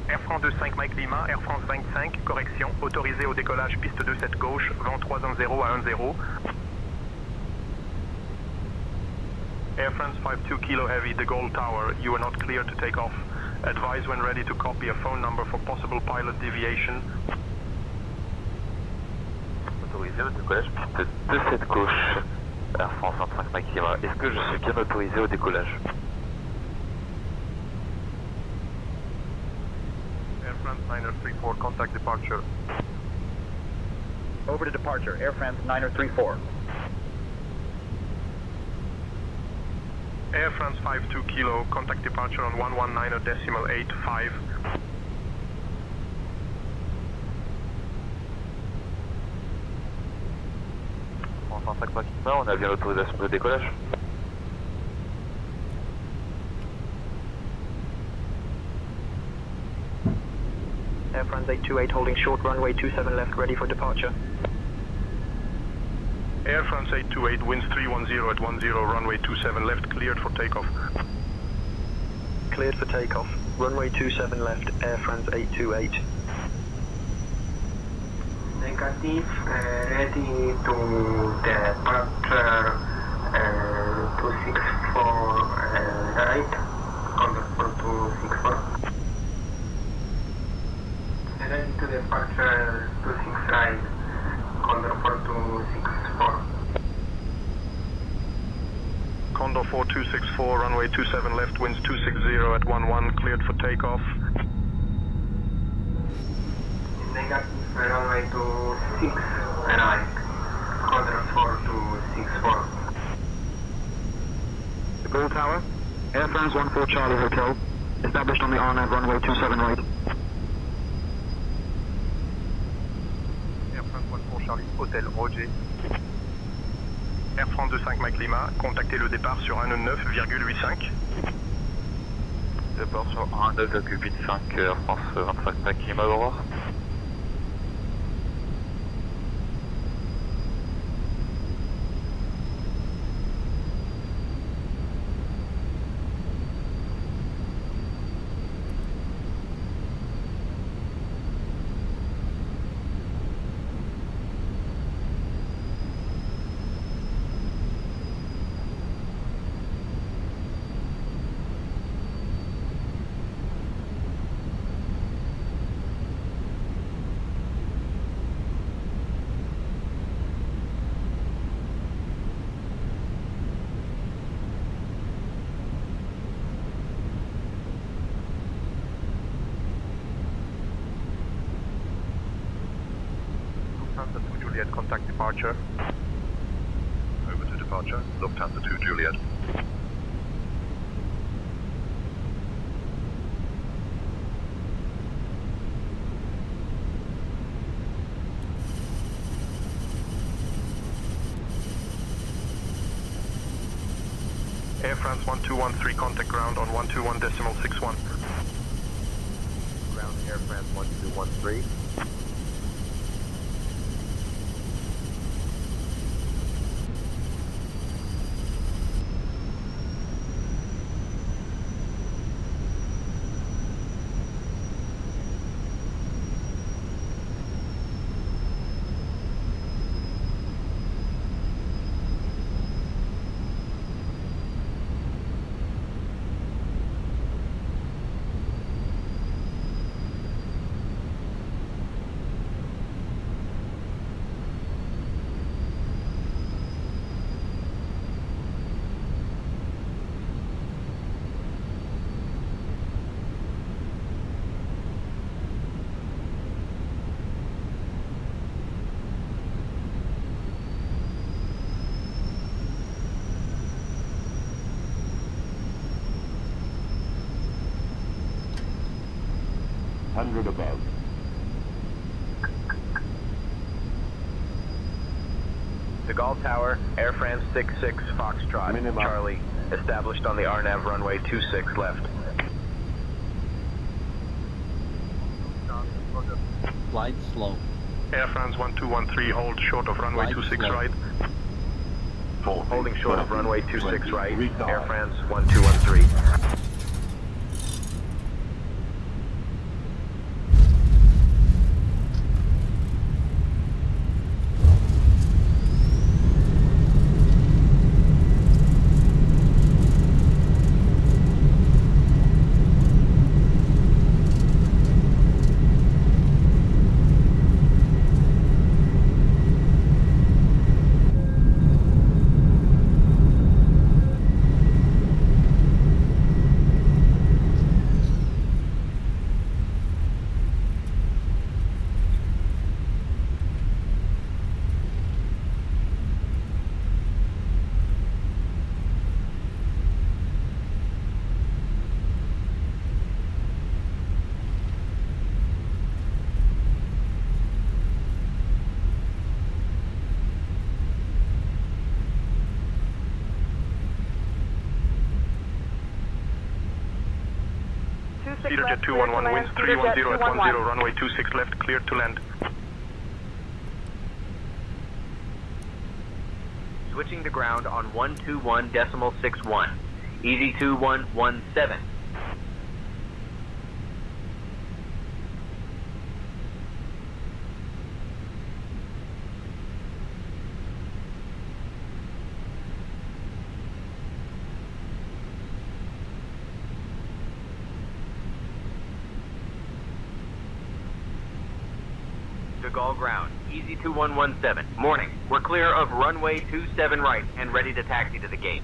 Air France 25 Mike Lima, Air France 25, correction, autorisé au décollage piste 27 gauche, vent 310 à 10. Air France 52 Kilo Heavy, De Gaulle Tower, you are not cleared to take off. Advise when ready to copy a phone number for possible pilot deviation. Autorisé au décollage piste 27 gauche, Air France 25 Mike Lima. Est-ce que je suis bien autorisé au décollage? Air France 9034, contact departure. Over to departure, Air France 9034. Air France 52 Kilo, contact departure on 119.85. France 25 Mike Lima, on a bien l'autorisation de décollage. Air France 828 holding short runway 27 left, ready for departure. Air France 828, winds 310 at 10, runway 27 left, cleared for takeoff. Cleared for takeoff. Runway 27 left, Air France 828. Negative, ready to departure 264 right, Condor 4264. Ready to departure 26 right, Condor 4264. Condor 4264, runway 27 left, winds 260 at 11, cleared for takeoff. Negative, runway 26 right, Condor 4264. The Gaulle Tower, Air France 14 Charlie Hotel, established on the RNAV runway 27 right. Air France 14 Charlie Hotel, Roger. Air France 25 Mike Lima, contactez le départ sur 1,9,85. Départ sur 1,9,85, Air France 25 Mike Lima, Aurore. Lufthansa 2 Juliet, contact departure. Over to departure, Lufthansa 2 Juliet. Air France 1213, contact ground on 121.61. Ground Air France 1213. Above. De Gaulle Tower, Air France 66 Foxtrot, Minimum. Charlie, Established on the RNAV runway 26 left. Flight slow. Air France 1213, hold short of runway 26 right. Holding short of runway 26 right. Air France 1213. EasyJet 211 winds 310 at 10, runway 26 left, cleared to land. Switching to ground on 121.61. Easy 2117. De Gaulle ground, Easy 2117. Morning. We're clear of runway 27 right and ready to taxi to the gate.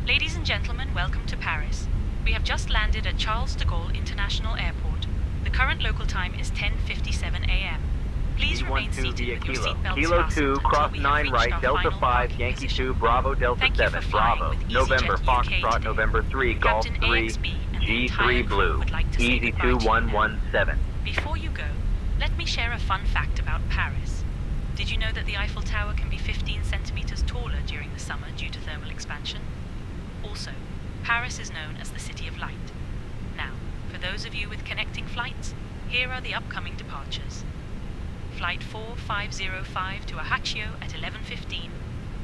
Ladies and gentlemen, welcome to Paris. We have just landed at Charles de Gaulle International Airport. The current local time is 10:57 a.m. Please remain seated with your seatbelts Kilo fastened 2, cross until we 9 have reached right, our Delta final 5, parking Yankee position. 2, Bravo, Delta Thank you 7, for flying Bravo, with November, EasyJet UK Foxtrot, today. November 3, Golf Captain 3, AXB and the entire G3 crew Blue, would like to say Easy goodbye to you now. 2117. Before you go, let me share a fun fact about Paris. Did you know that the Eiffel Tower can be 15 centimeters taller during the summer due to thermal expansion? Also, Paris is known as the City of Light. Now, for those of you with connecting flights, here are the upcoming departures. Flight 4505 to Ajaccio at 11:15,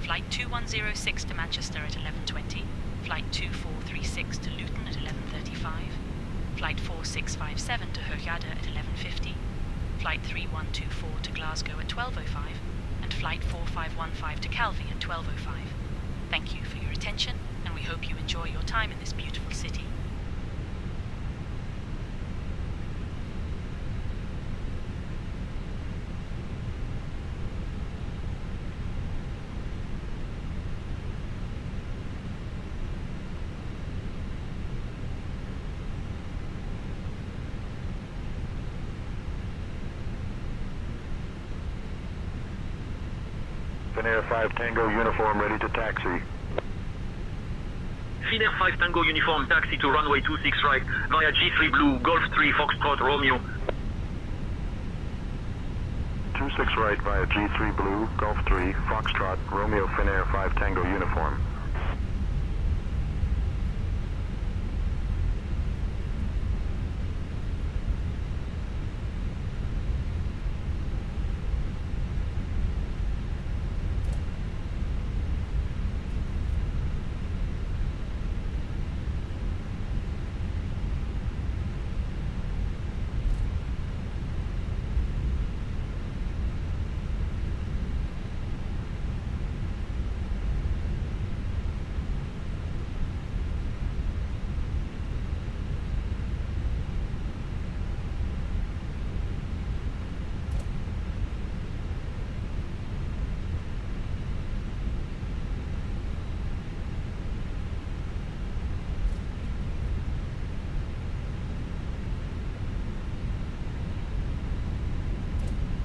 Flight 2106 to Manchester at 11:20, Flight 2436 to Luton at 11:35, Flight 4657 to Hurghada at 11:50, Flight 3124 to Glasgow at 12:05, and Flight 4515 to Calvi at 12:05. Thank you for your attention, and we hope you enjoy your time in this beautiful city. Finnair 5 Tango uniform ready to taxi. Finnair 5 Tango uniform taxi to runway 26 right via G3 Blue, Golf 3 Foxtrot Romeo. 26 right via G3 Blue, Golf 3, Foxtrot, Romeo Finnair 5 Tango uniform.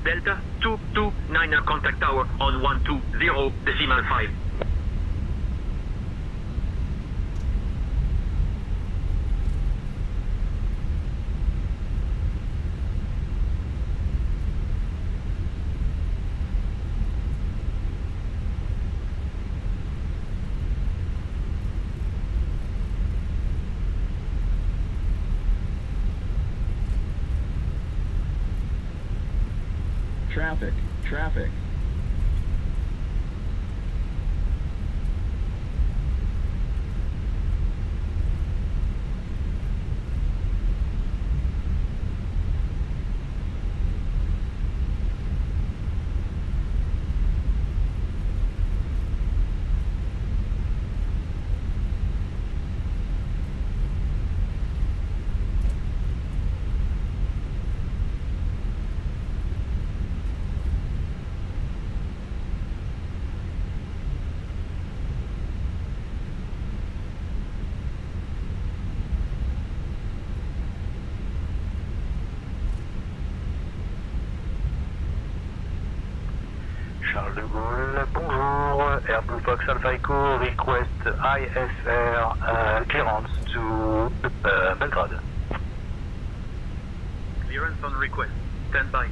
Delta 229er contact tower on 120.5. Traffic. Charles de Gaulle, bonjour. Air Blue Fox Alpha Echo, request IFR clearance to Belgrade. Clearance on request. Stand by.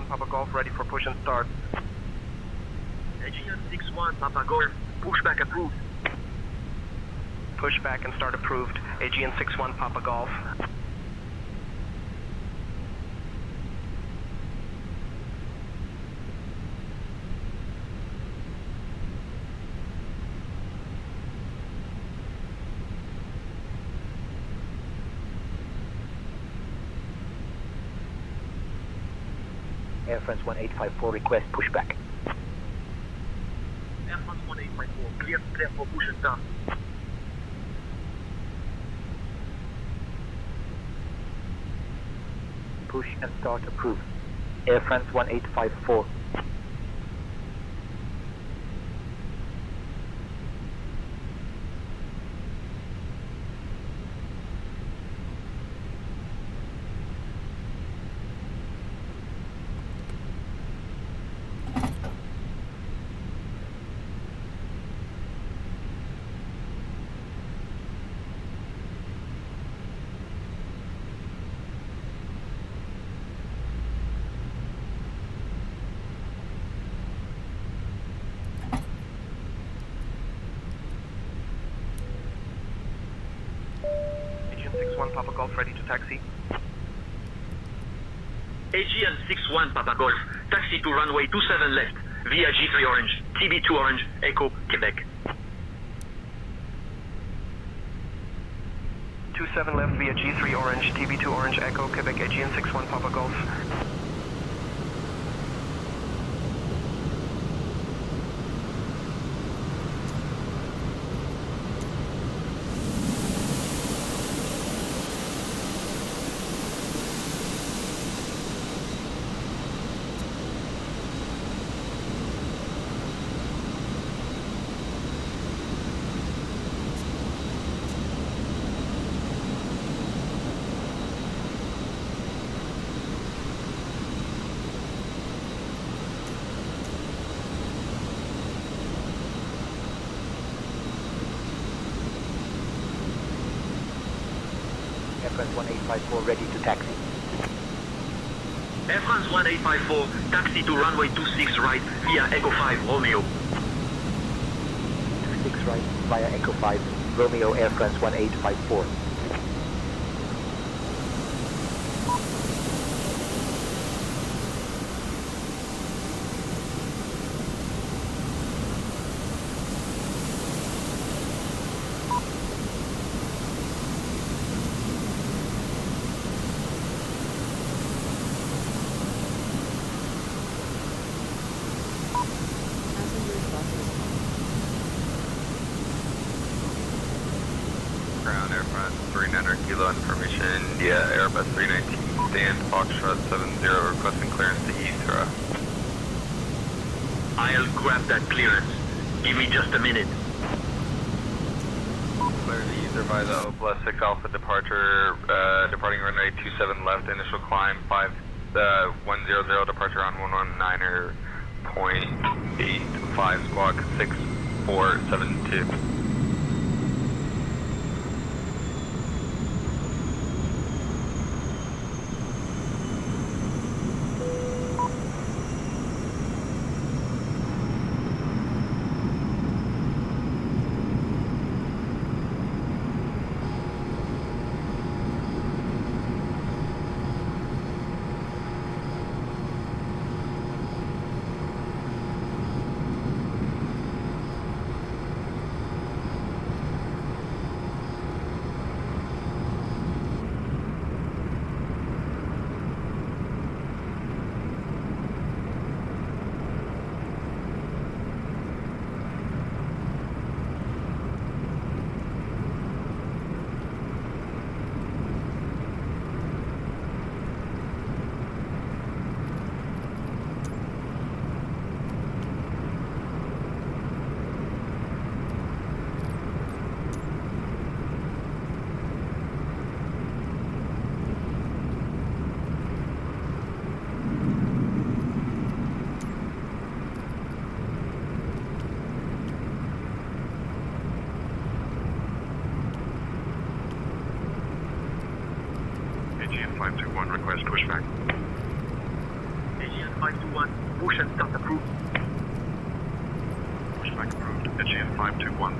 Papa Golf, ready for push and start. Aegean 61 Papa Golf, pushback approved. Pushback and start approved. Aegean 61 Papa Golf. Air France 1854, request pushback. Air France 1854, clear for push and start. Push and start approved. Air France 1854. Agent 61 Papa Golf ready to taxi. AGN 61 Papa Golf, taxi to runway 27 left, via G3 Orange, TB2 Orange, Echo, Quebec. 27 left via G3 Orange, TB2 Orange, Echo, Quebec, Aegean 61 Papa Golf. Air France 1854 ready to taxi. Air France 1854, taxi to runway 26 right, via Echo 5, Romeo. 26 right via Echo 5, Romeo Air France 1854. Ground Air France 3900 kilo information, India Airbus 319, stand Foxtrot 70, requesting clearance to Heathrow. I'll grab that clearance. Give me just a minute. Clear the user by the Opala 6 Alpha departure, departing runway 27 left, initial climb 100, departure on 119er, 0.85, squawk 6472. Aegean 521, request pushback. Aegean 521, push and start approved. Pushback approved. Aegean 521.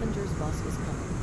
passenger's bus is coming.